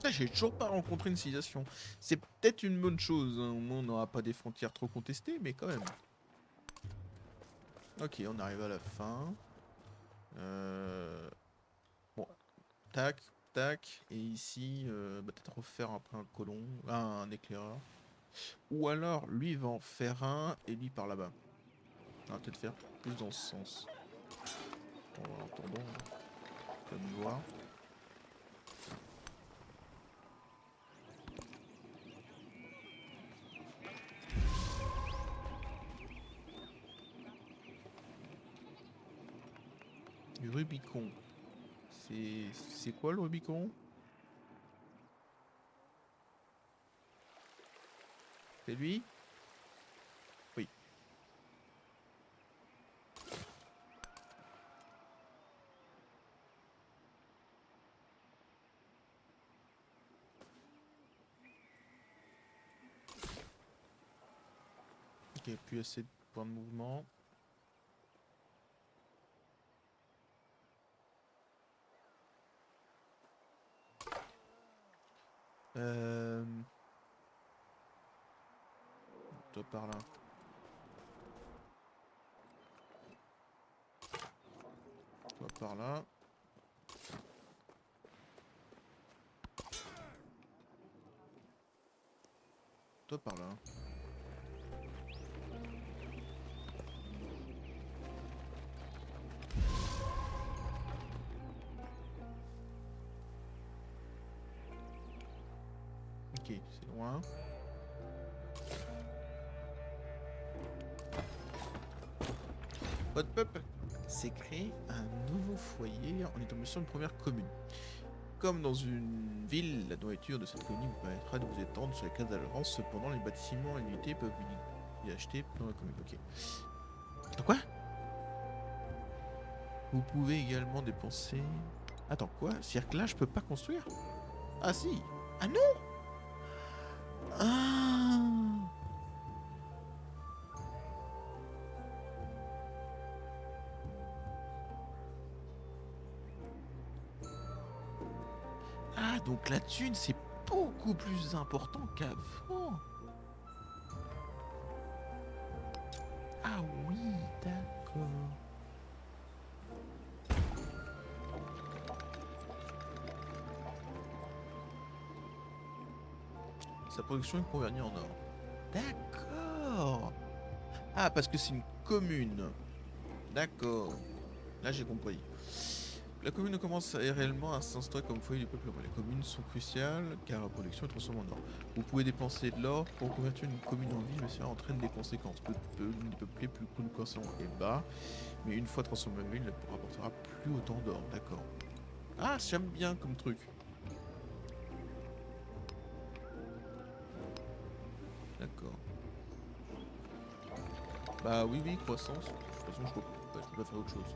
Ah, j'ai toujours pas rencontré une civilisation. C'est peut-être une bonne chose, hein. Au moins on n'aura pas des frontières trop contestées, mais quand même. Ok, on arrive à la fin. Bon, tac, tac. Et ici, bah, peut-être refaire après un colon, un éclaireur. Ou alors, lui va en faire un et lui par là-bas. On va peut-être faire plus dans ce sens. En attendant, comme voir. Du Rubicon. C'est quoi le Rubicon? C'est lui? Oui. Ok, plus assez de points de mouvement. Toi par là. Toi par là. Toi par là. Ok, c'est loin. Votre peuple s'est créé un nouveau foyer en établissant sur une première commune. Comme dans une ville, la nourriture de cette colonie vous permettra de vous étendre sur les classes d'alliance. Cependant, les bâtiments et unités peuvent y acheter dans la commune. Ok. Attends, quoi? Vous pouvez également dépenser... Attends, quoi? C'est-à-dire que là, je peux pas construire? Ah si! Ah non! Ah! Ah, donc la thune, c'est beaucoup plus important qu'avant. Ah oui, d'accord. Sa production est convertie en or. D'accord. Ah, parce que c'est une commune. D'accord. Là, j'ai compris. La commune commence réellement à s'instaurer comme foyer du peuple. Les communes sont cruciales car la production est transformée en or. Vous pouvez dépenser de l'or pour convertir une commune en ville, mais cela entraîne des conséquences. Peu dépeuplé, plus coût de poisson est bas, mais une fois transformée en ville, elle ne rapportera plus autant d'or. D'accord. Ah, j'aime bien comme truc. D'accord. Bah oui, croissance. De toute façon, je peux pas faire autre chose.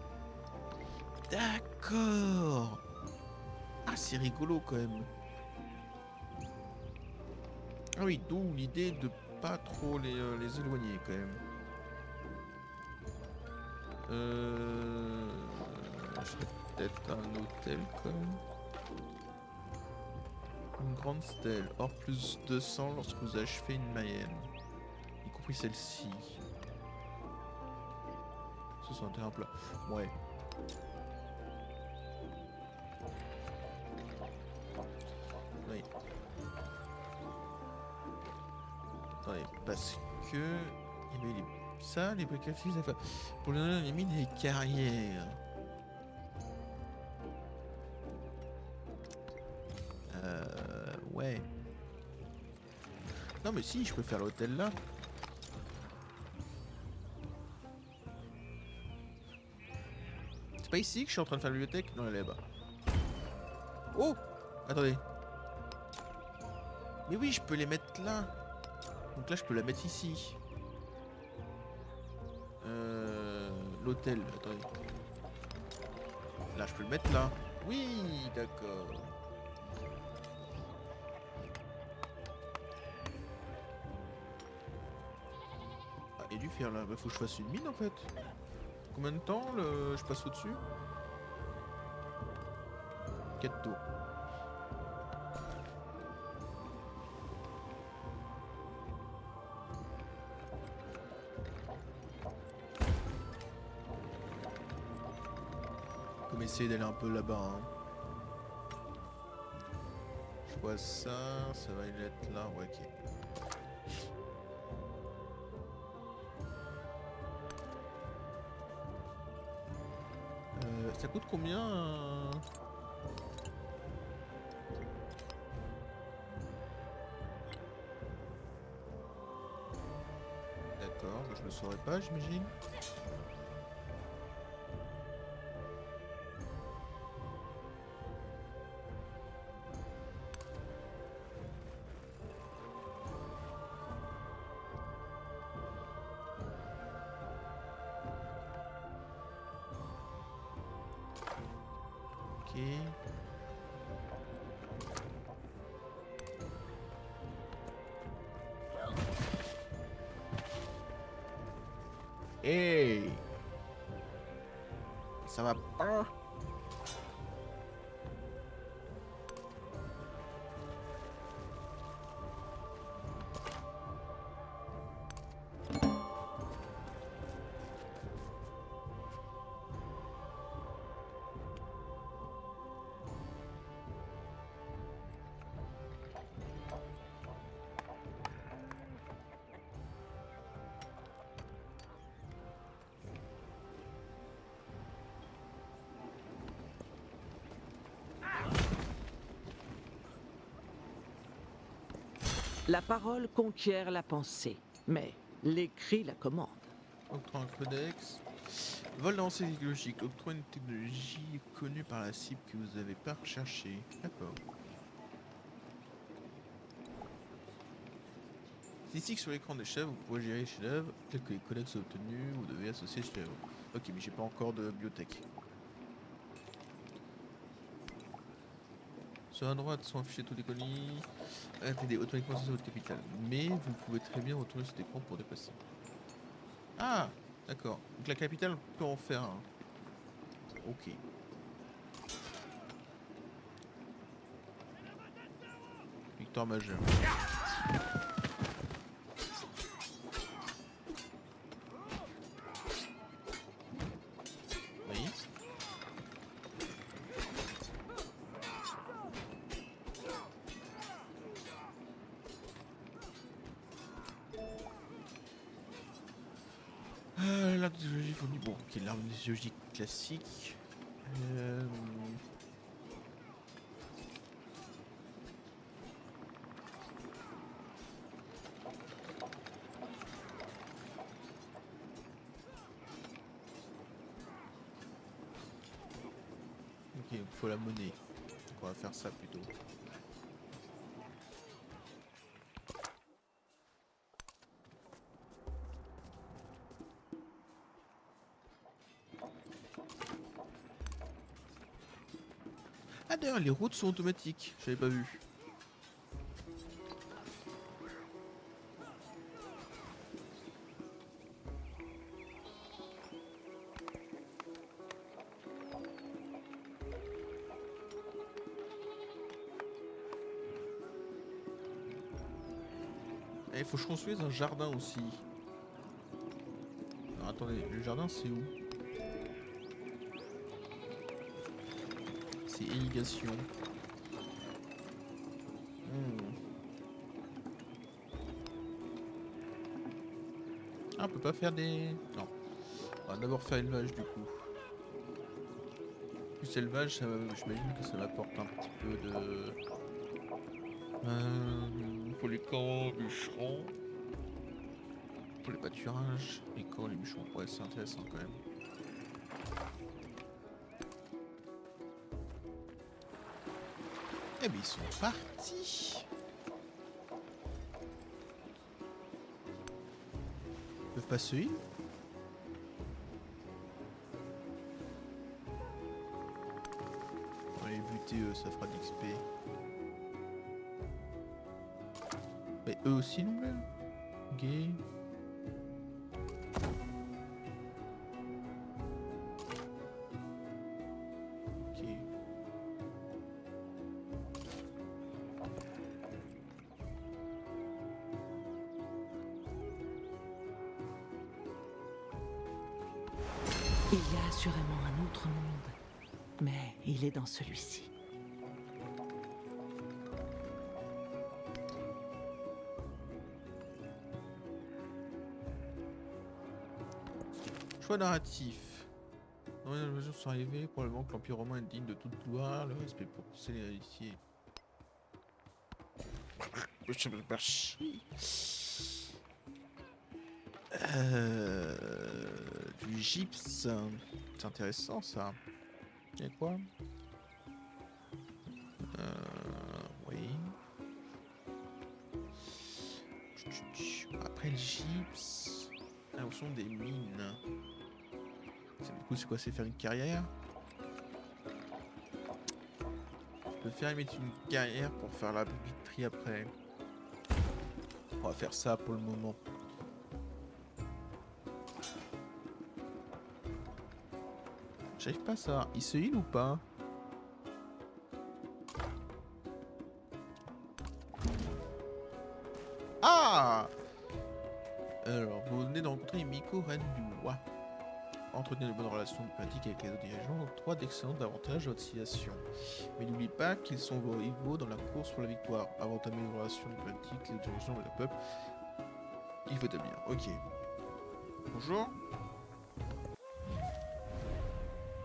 D'accord. Ah, c'est rigolo quand même. Ah oui, d'où l'idée de pas trop les éloigner quand même. Je ferais peut-être un hôtel quand même. Une grande stèle. Or plus 200 lorsque vous achevez une Mayenne. Y compris celle-ci. Ça c'est un terrain plat. Ouais. Oui. Attendez, parce que... Il y avait ça, les briques à fils, pour les mines et les carrières. Ouais. Non mais si, je peux faire l'hôtel là. C'est pas ici que je suis en train de faire la bibliothèque? Non, elle est là-bas. Oh! Attendez. Mais oui, je peux les mettre là. Donc là, je peux la mettre ici. L'hôtel, attendez. Là, je peux le mettre là. Oui, d'accord. Ah, et du fer là. Bah, faut que je fasse une mine en fait. Combien de temps je passe au-dessus? 4 tours. Comme essayer d'aller un peu là-bas. Hein. Je vois ça, ça va être là. Ouais, ok. Ça coûte combien D'accord, bah, je le saurais pas, j'imagine. Ok. Hey! Ça va pas? La parole conquiert la pensée, mais l'écrit la commande. Octroie un codex. Vol d'avancée technologique. Octroie une technologie connue par la cible que vous n'avez pas recherchée. D'accord. C'est ici que sur l'écran des chefs, vous pouvez gérer les chefs, tels que les codex obtenus, vous devez associer les chefs. Ok, mais j'ai pas encore de bibliothèque. Sur la droite sont affichés tous les colis. Attendez, automatiquement sur votre capital. Mais vous pouvez très bien retourner cet écran pour dépasser. Ah, d'accord. Donc la capitale, on peut en faire un. Ok. Victoire majeure. Oui. L'arme de technologie fournie. Bon, ok, l'arme de technologie classique. Euh, Ok, il faut la monnaie. Donc on va faire ça plutôt. Ah d'ailleurs, les routes sont automatiques. J'avais pas vu. Il faut que je construise un jardin aussi. Alors attendez, le jardin c'est où? C'est irrigation. Ah, on peut pas faire des... Non. On va d'abord faire élevage du coup. Plus élevage, j'imagine que ça m'apporte un petit peu de... pour les camps, bûcherons. Pour les pâturages, les camps, les bûcherons. Ouais, c'est intéressant quand même. Eh ben ils sont partis. Ils peuvent pas se heal. On va les buter, ça fera d'XP. Mais eux aussi non même. Gay. Ok. Il y a assurément un autre monde, mais il est dans celui-ci. Choix narratif. Dans les invasions sont arrivées, probablement que l'Empire romain est digne de toute gloire, le respect pour tous les héritiers. Du gypse. C'est intéressant ça. Y'a quoi? Oui. Après le gypse. Ah, où sont des mines? Du coup, c'est quoi? C'est faire une carrière? Je peux faire limite une carrière pour faire la biterie après. On va faire ça pour le moment. J'arrive pas à ça. Il se heal ou pas? Ah! Alors, vous venez de rencontrer Miko, reine du roi. Entretenez de bonnes relations diplomatiques avec les autres dirigeants octroie d'excellents avantages à votre civilisation. Mais n'oubliez pas qu'ils sont vos rivaux dans la course pour la victoire. Avant d'entamer une relation diplomatique, les dirigeants et le peuple, il faut établir. Ok. Bonjour.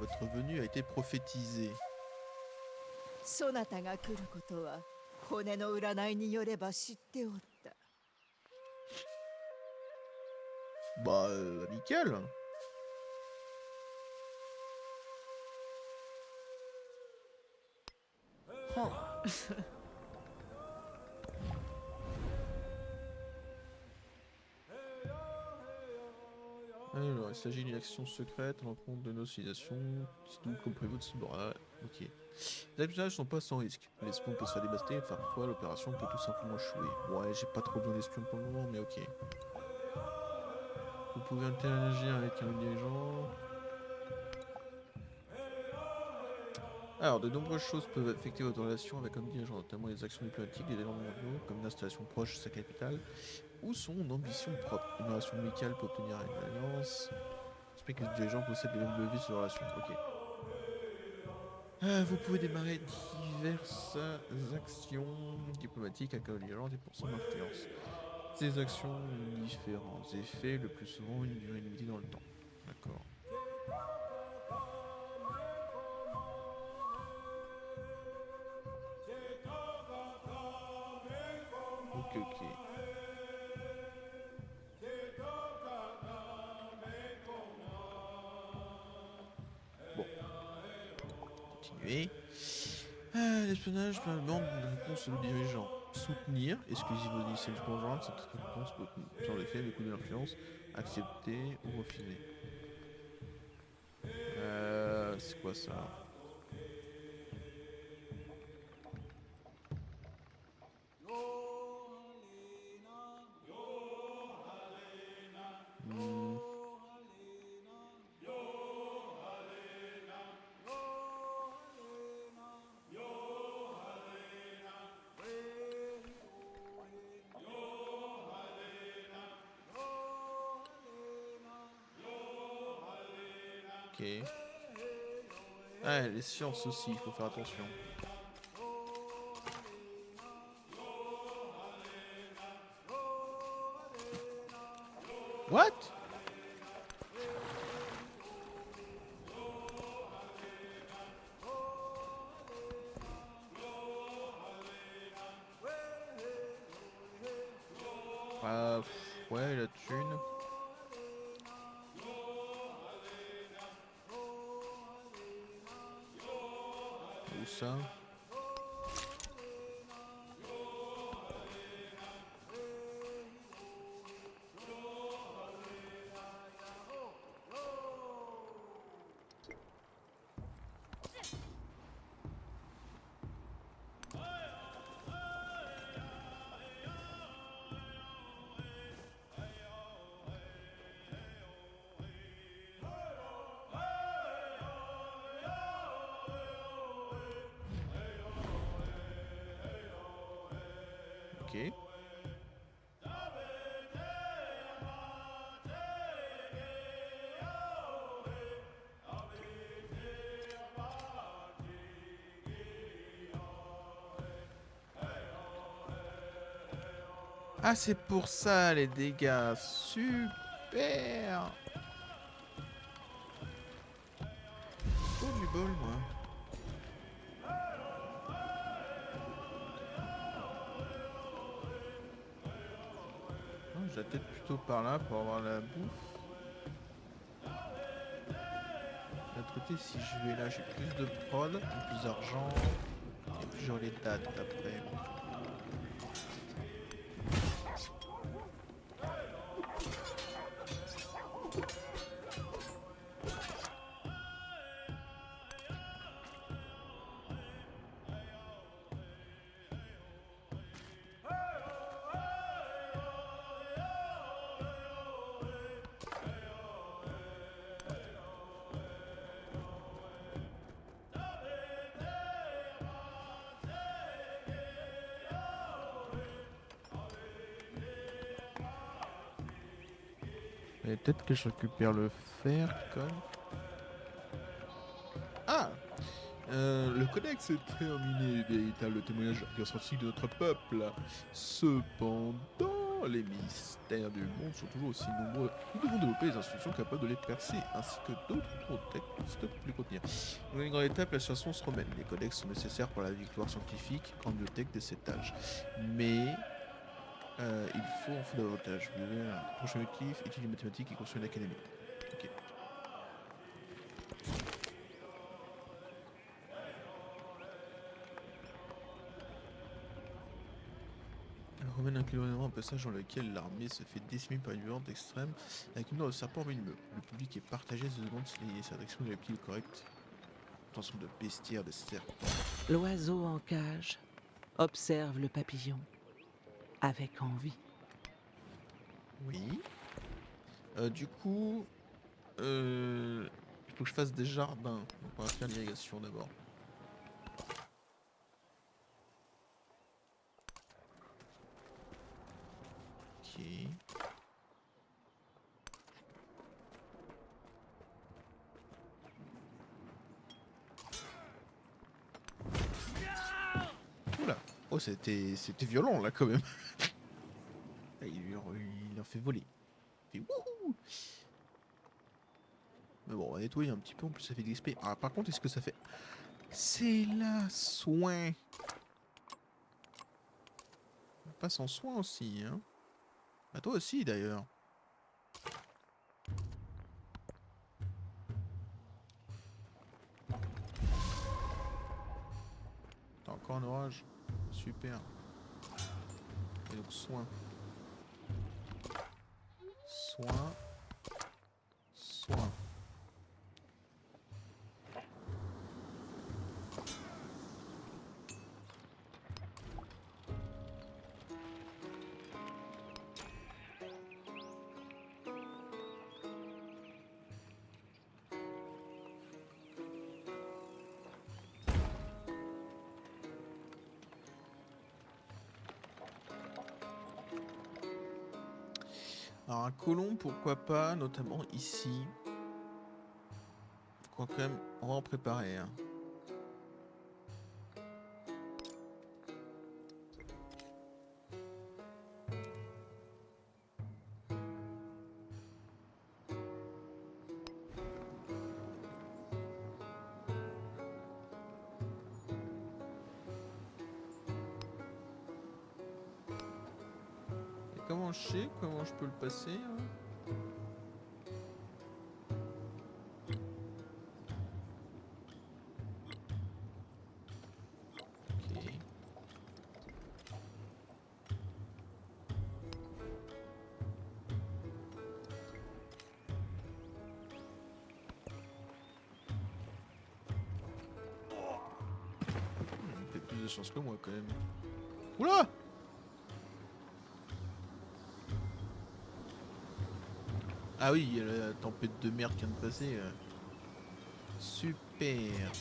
Votre venue a été prophétisée. そなたが来ることは骨の占いによれば知っておった。 Bah, nickel. Alors, il s'agit d'une action secrète à l'encontre de nos civilisations. C'est tout comme prévu de Sibora. Ok. Les personnages sont pas sans risque. L'espion peut se faire dévaster et parfois l'opération peut tout simplement échouer. Ouais, j'ai pas trop besoin d'espion pour le moment, mais ok. Vous pouvez interagir avec un dirigeant. Alors, de nombreuses choses peuvent affecter votre relation avec un dirigeant, notamment les actions diplomatiques des événements mondiaux, comme l'installation proche de sa capitale, ou son ambition propre. Une relation amicale peut obtenir une alliance. J'espère que les dirigeants possèdent les mêmes leviers sur la relation. Ok. Vous pouvez démarrer diverses actions diplomatiques avec un dirigeant et pour son influence. Ces actions ont différents effets, le plus souvent une durée limitée dans le temps. D'accord. ok. Bon. Continuer. L'espionnage par la bande de réponse de dirigeant. Soutenir, exclusive aux initiales conjointes, cette réponse peut sur l'effet, le coup de l'influence, accepter ou refuser. C'est quoi ça? Hmm. Ok. Ah, les sciences aussi, il faut faire attention. What? Ouais, la thune. Où ça? Ok. Ah, c'est pour ça les dégâts. Super. Pour du bol, moi. Non, je vais peut-être plutôt par là pour avoir la bouffe. De l'autre côté, si je vais là, j'ai plus de prod, plus d'argent, et puis j'aurai les dates après. Et peut-être que je récupère le fer comme... Ah, le codex est terminé, véritable témoignage authentique de notre peuple. Cependant, les mystères du monde sont toujours aussi nombreux. Nous devons développer des institutions capables de les percer, ainsi que d'autres textes pour les contenir. Dans une grande étape, la science romaine. Les codex sont nécessaires pour la victoire scientifique, grande bibliothèque de cet âge. Mais il faut en faire davantage. Vous avez un prochain objectif, étudier les mathématiques et construire une académie. Ok. La romaine inclut énormément un passage dans lequel l'armée se fait décimer par une violence extrême avec une mort de serpent venimeux. Le public est partagé, se demande si sa réaction est reptile correcte. Attention de bestiaire, de serpent. L'oiseau en cage observe le papillon avec envie. Oui. Du coup, il faut que je fasse des jardins. Donc on va faire l'irrigation d'abord. Ok. Oula. Oh, c'était violent là quand même. Ah, il en fait voler. Il fait wouhou. Mais bon, on va nettoyer un petit peu, en plus ça fait de l'XP. Ah, par contre, est-ce que ça fait... C'est la soin. pas sans soin aussi, hein. Bah toi aussi d'ailleurs. T'as encore un orage. Super. Et donc soin. Soin. Soin. Alors un colon, pourquoi pas, notamment ici. Faut quand même, on va en préparer. Hein. Et comment je sais, comment je peux le passer hein. Ok. Il fait plus de chance que moi quand même. Oula! Ah oui, il y a la tempête de merde qui vient de passer. Super.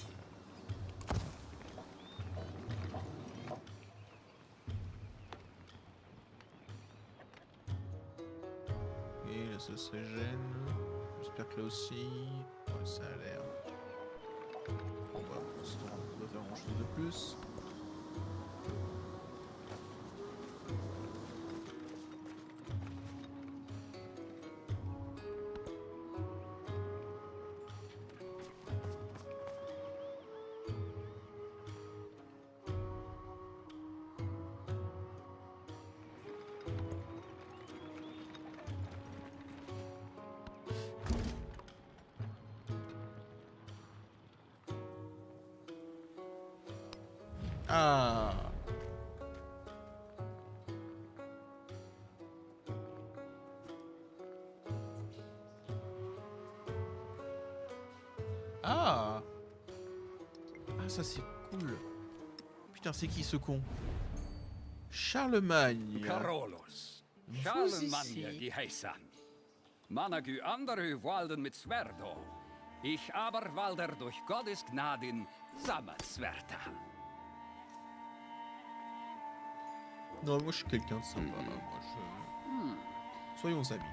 Et là ça se régène. J'espère que là aussi. Ouais, ça a l'air. Bon bah pour l'instant on va pas faire grand chose de plus. Ah! Ah! Ah, ça c'est cool. Putain, c'est qui ce con? Charlemagne. Carolus. Vous Charlemagne ici. geheißen. Managü andere walden mit Swerdo. Ich aber walder durch Gottes Gnaden samt Swerta. Non, moi je suis quelqu'un de sympa. Là. Moi, je... Soyons amis.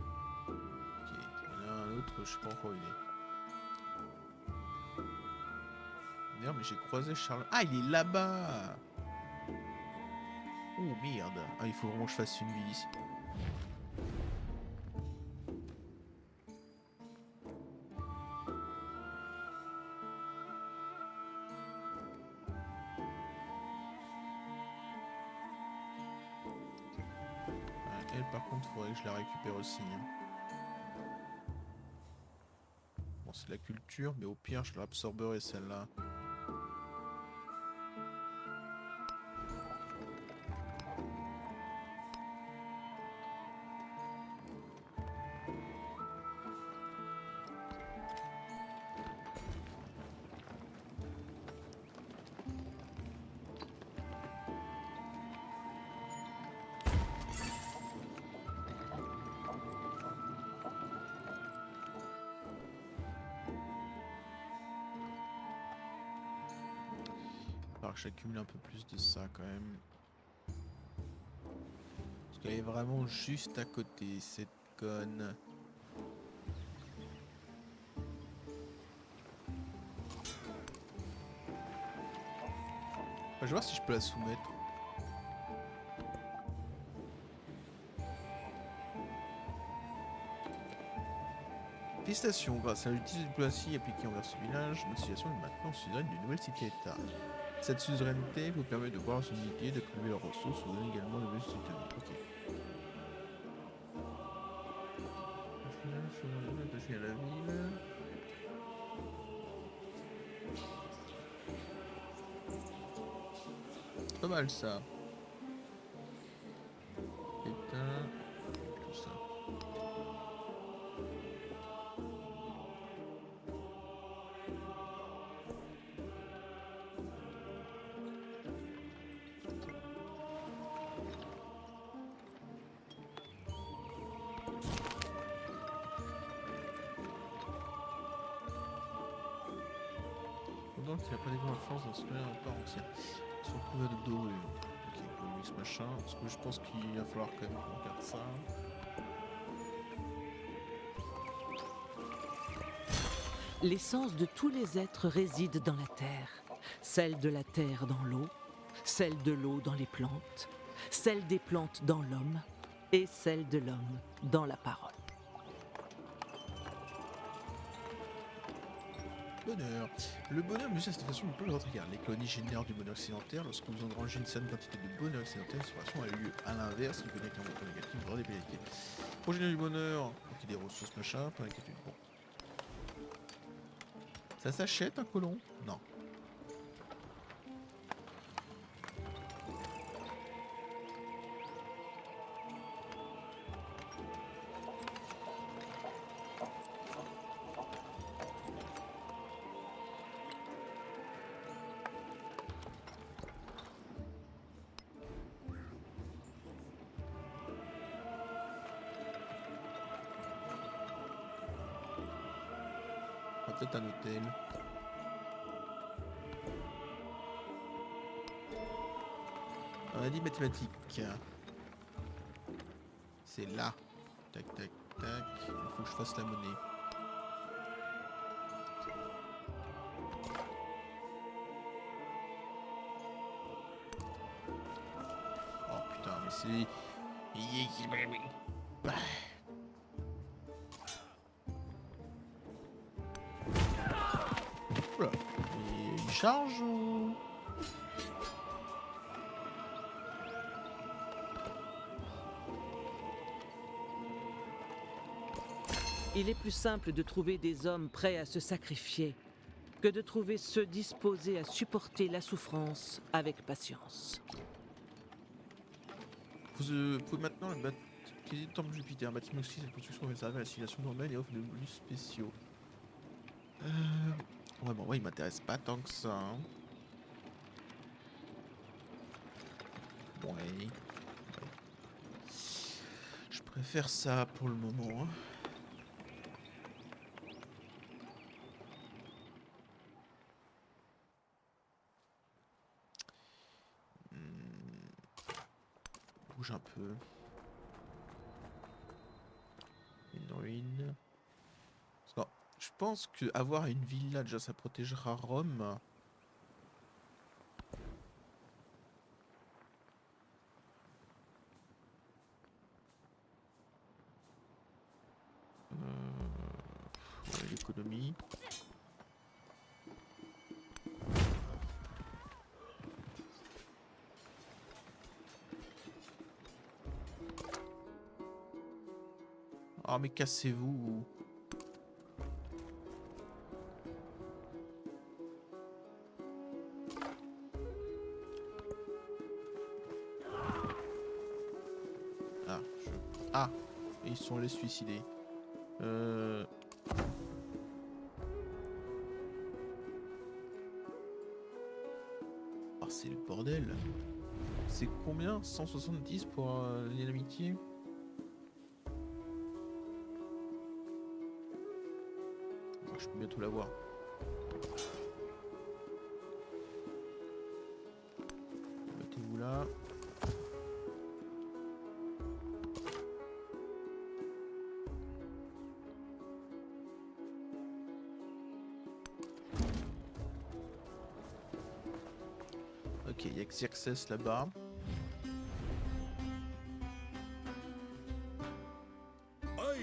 Ok, il y en a un autre, je sais pas encore où il est. D'ailleurs, mais j'ai croisé Charles. Ah, il est là-bas! Oh merde! Ah, il faut vraiment que je fasse une ville ici. Elle, par contre, faudrait que je la récupère aussi. Hein. Bon, c'est la culture, mais au pire, je l'absorberai celle-là. Alors que j'accumule un peu plus de ça quand même. Parce qu'elle est vraiment juste à côté, cette conne. Je vais voir si je peux la soumettre. Félicitations, grâce à l'outil de diplomatie appliqué envers ce village, notre situation est maintenant suzeraine d'une nouvelle cité-État. Cette suzeraineté vous permet de voir son unité, de prélever leurs ressources, vous donne également de nouvelles citoyens. Ok. Attaché à la ville. Pas mal ça. Éteint. Tout ça. Donc il n'y a pas des grandes forces dans ce à part entière. Ils sont couverts de dorures. Ok, pour ce machin. Parce que je pense qu'il va falloir quand même qu'on regarde ça. L'essence de tous les êtres réside dans la terre. Celle de la terre dans l'eau, celle de l'eau dans les plantes, celle des plantes dans l'homme, et celle de l'homme dans la parole. Bonheur. Le bonheur mesure la situation du pôle de votre regard. Les colonies génèrent du bonheur sédentaire. Lorsque vous engrangez une certaine quantité de bonheur sédentaire, la situation a eu lieu. À l'inverse, les colonies avec un bonheur négatif vont des pénalités. Pour générer du bonheur, ok, des ressources machin, pas d'inquiétude. Bon. Ça s'achète un colon? Non. Peut-être un hôtel. On a dit mathématiques. C'est là. Tac, tac, tac. Il faut que je fasse la monnaie. Oh putain, mais c'est... Oula. Il charge ou... Il est plus simple de trouver des hommes prêts à se sacrifier que de trouver ceux disposés à supporter la souffrance avec patience. Vous pouvez maintenant utiliser le temple de Jupiter. Un bâtiment aussi, cette construction va servir à la civilisation normale et offre de bonus spéciaux. Ouais, bon, ouais, il m'intéresse pas tant que ça. Hein. Ouais. Je préfère ça pour le moment. Hein. Bouge un peu. Une ruine. Non, je pense que avoir une villa déjà ça protégera Rome. Ouais, l'économie. Ah mais cassez-vous. Ah, ils sont allés se suicider. Ah, c'est le bordel. C'est combien? 170 pour l'amitié? Je peux bientôt l'avoir. Mettez-vous là. Ok, il y a Xerxes là-bas.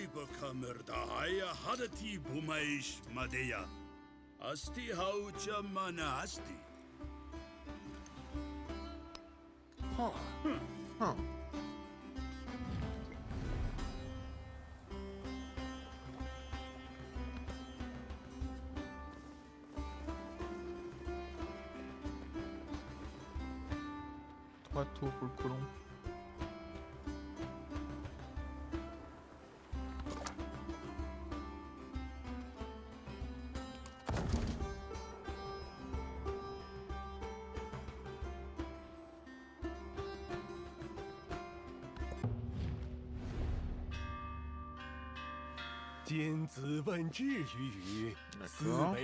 I bekomme der Saya hadati bumaish madeya. Asti haucha mana asti. Hein. Trois tours pour le colon. D'accord.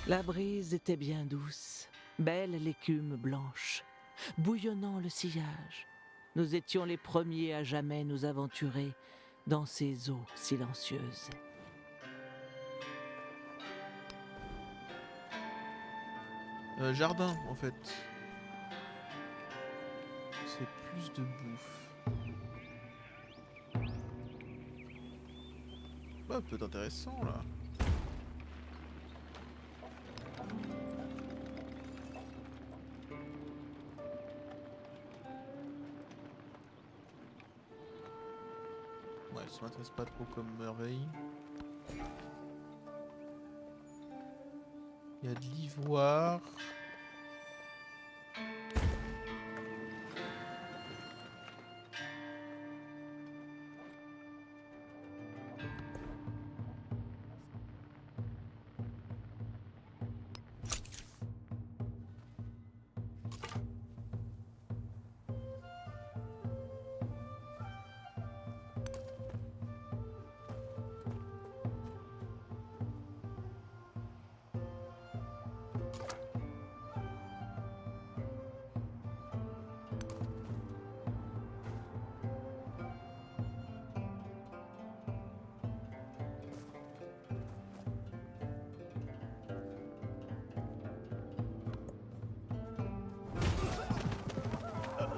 La brise était bien douce, belle l'écume blanche, bouillonnant le sillage. Nous étions les premiers à jamais nous aventurer dans ces eaux silencieuses. Jardin, en fait. C'est plus de bouffe. Bah, peut-être intéressant, là. Ouais, ça m'intéresse pas trop comme merveille. Il y a de l'ivoire.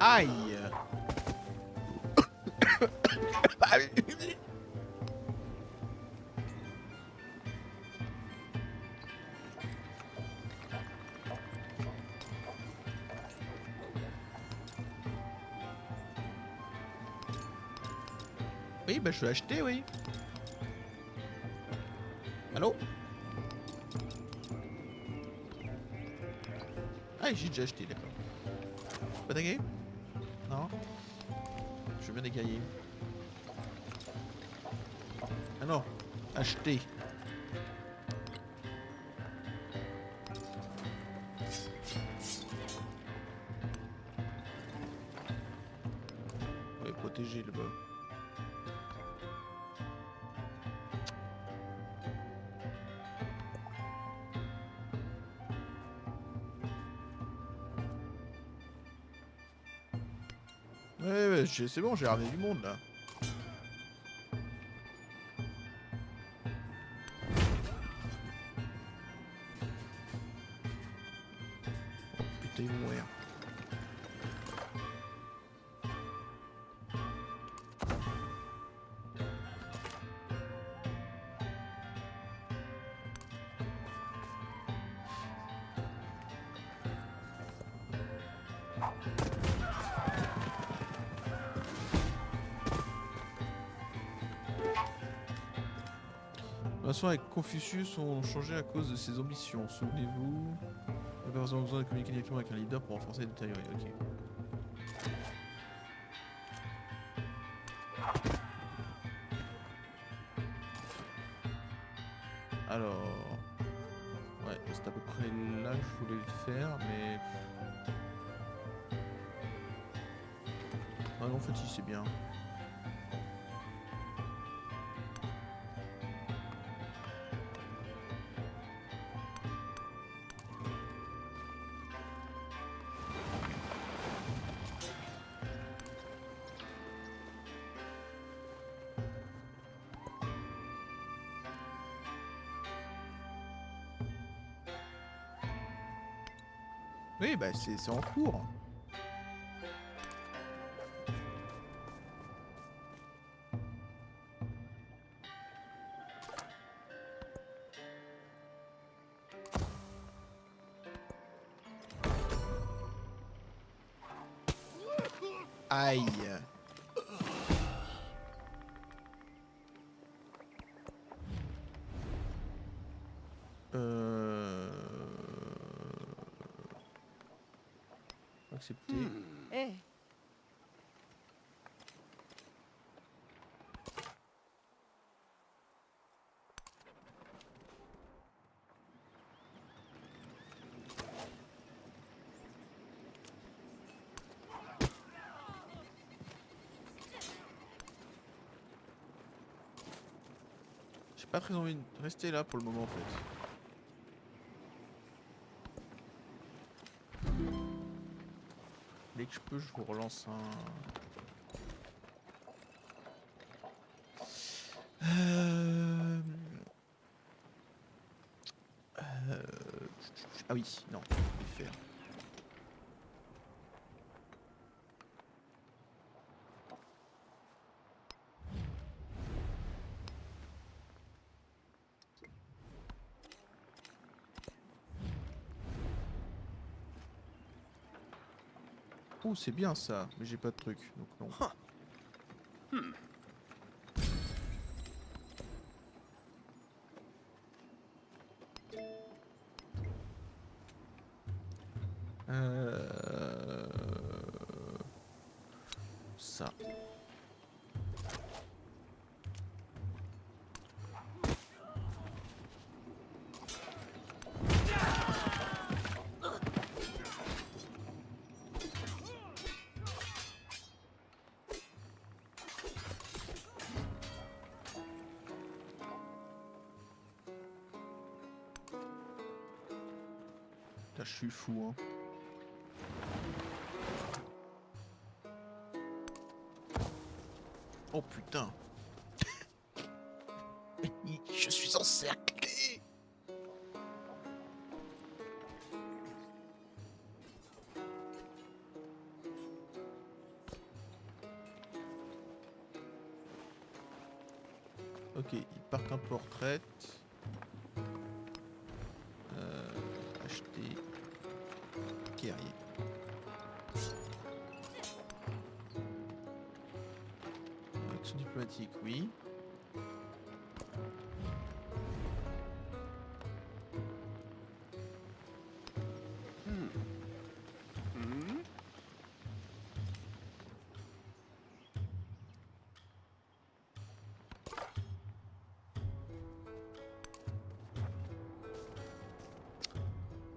Aïe. Oui, bah je suis acheté, oui. Allô? Ah, j'ai déjà acheté, d'accord. Pas d'aguet? Non? Je veux bien des cahiers. Ah non, acheter. On va protéger le bas. Ouais, c'est bon, j'ai ramené du monde là. Oh, putain, ils vont mourir. Les relations avec Confucius ont changé à cause de ses ambitions. Souvenez-vous, il n'y a pas forcément besoin de communiquer directement avec un leader pour renforcer et détériorer. Ok. Alors, ouais, c'est à peu près là que je voulais le faire, mais ah non, en fait, si c'est bien. Oui, bah c'est en cours. Aïe. Accepter. ええ J'ai pas très envie de rester là pour le moment en fait. Dès que je peux, je vous relance un... Ah oui, non, je vais faire. Oh, c'est bien ça, mais j'ai pas de truc, donc non. Ça. Là, je suis fou, hein. Oh putain. Je suis encerclé. Ok, ils partent un peu en retraite. Acheter. Guerrier. Action diplomatique, oui.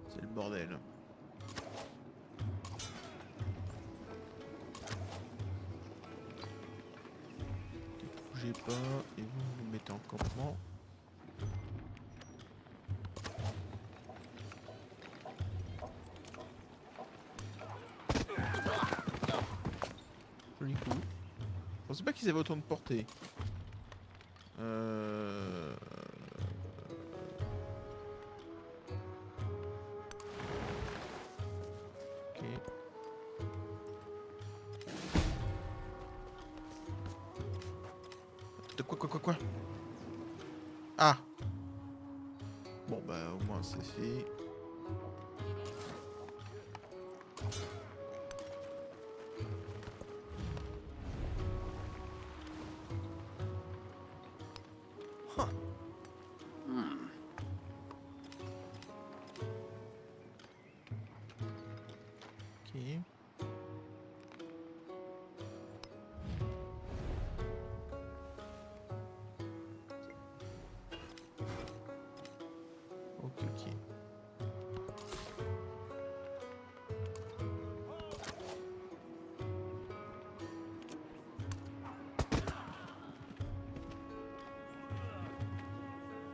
C'est le bordel. Bougez pas et vous vous mettez en campement. Joli coup. Je pensais pas qu'ils avaient autant de portée. Ok. De quoi? Ah. Bon bah au moins c'est fait. Ok. Ok.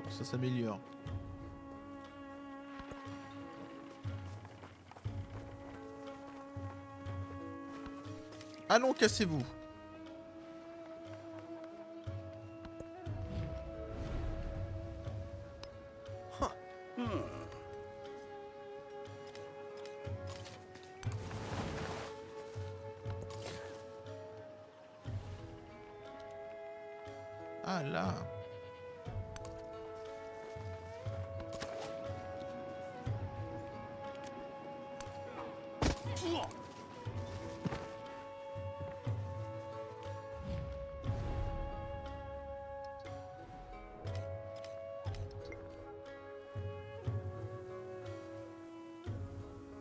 Bon, ça s'améliore. Ah non, cassez-vous. Ah là.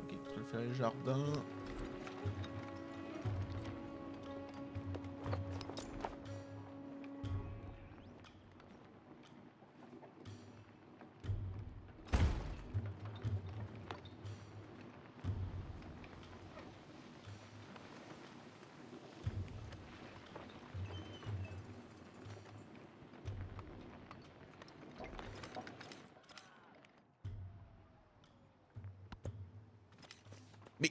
Ok, je vais faire les jardins. Mais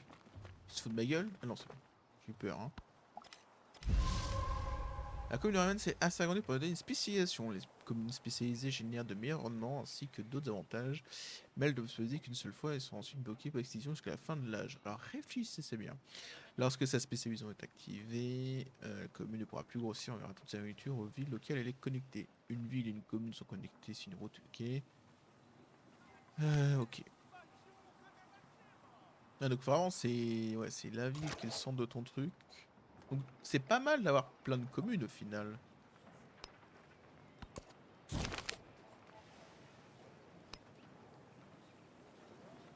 il se fout de ma gueule? Ah non, c'est bon. J'ai eu peur, hein. La commune urbaine s'est assez agrandie pour donner une spécialisation. Les communes spécialisées génèrent de meilleurs rendements ainsi que d'autres avantages. Mais elles doivent se poser qu'une seule fois et sont ensuite bloquées pour extinction jusqu'à la fin de l'âge. Alors réfléchissez, c'est bien. Lorsque sa spécialisation est activée, la commune ne pourra plus grossir envers toute sa nourriture aux villes auxquelles elle est connectée. Une ville et une commune sont connectées si une route. Ok. Ok. Ah, donc vraiment c'est ouais, c'est la ville qui est le centre de ton truc. Donc c'est pas mal d'avoir plein de communes au final.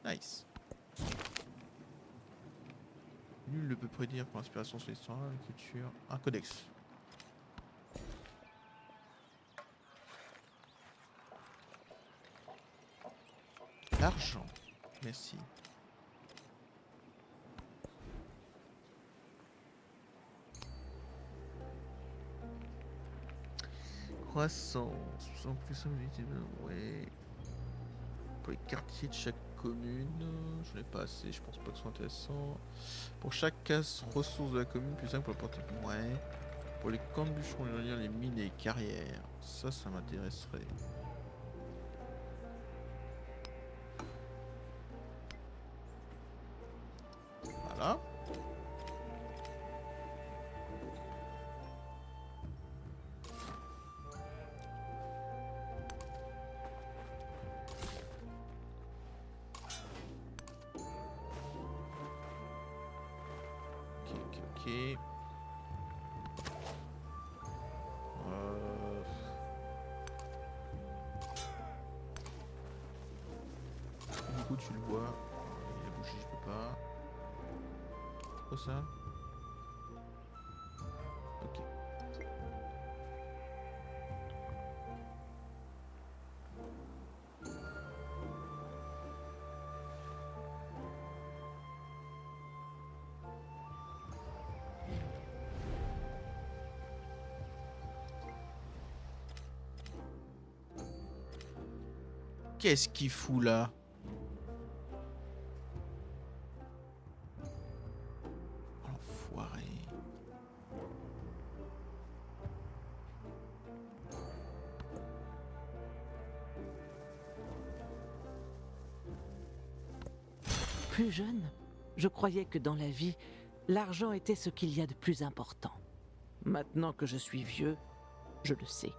Nice. Nul ne peut prédire pour l'inspiration sur l'histoire, la culture. Un codex. L'argent. Merci. Croissance. En plus, ouais. Pour les quartiers de chaque commune, je n'ai pas assez, je pense pas que ce soit intéressant. Pour chaque case ressources de la commune, plus simple pour le porte. Ouais. Pour les camps de bûcherons, les mines et les carrières. Ça m'intéresserait. Voilà. Ok. Du coup, tu le vois. Il a bougé, je peux pas. Quoi ça? Ok. Qu'est-ce qu'il fout là? L'enfoiré. Plus jeune, je croyais que dans la vie, l'argent était ce qu'il y a de plus important. Maintenant que je suis vieux, je le sais.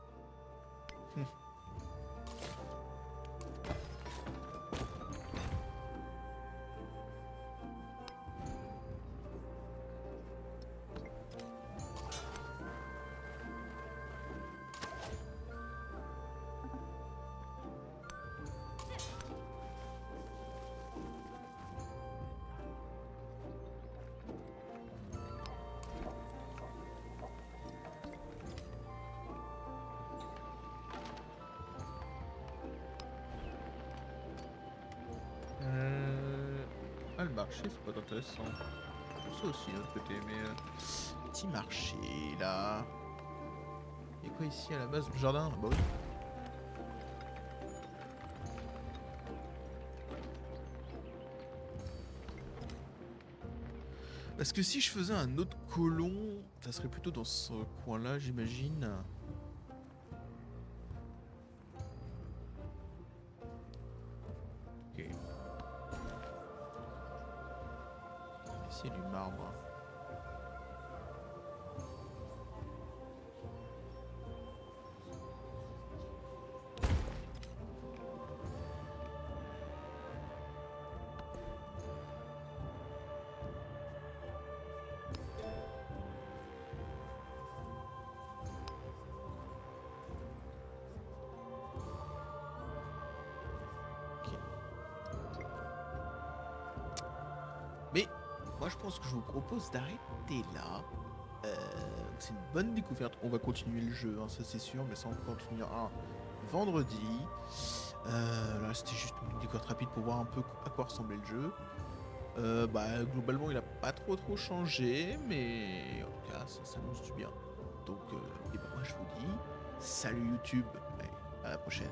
Ah, le marché, c'est pas intéressant. Ça aussi, de l'autre côté, mais. Petit marché, là. Et quoi ici à la base? Le jardin? Bah oui. Parce que si je faisais un autre colon, ça serait plutôt dans ce coin-là, j'imagine. Ok. Ici, il y a du marbre. moi je pense que je vous propose d'arrêter là. C'est une bonne découverte. On va continuer le jeu, hein, ça c'est sûr, mais ça on continuera vendredi. Là c'était juste une découverte rapide pour voir un peu à quoi ressemblait le jeu. Globalement il a pas trop changé, mais en tout cas ça s'annonce du bien. Donc moi je vous dis salut YouTube, et à la prochaine.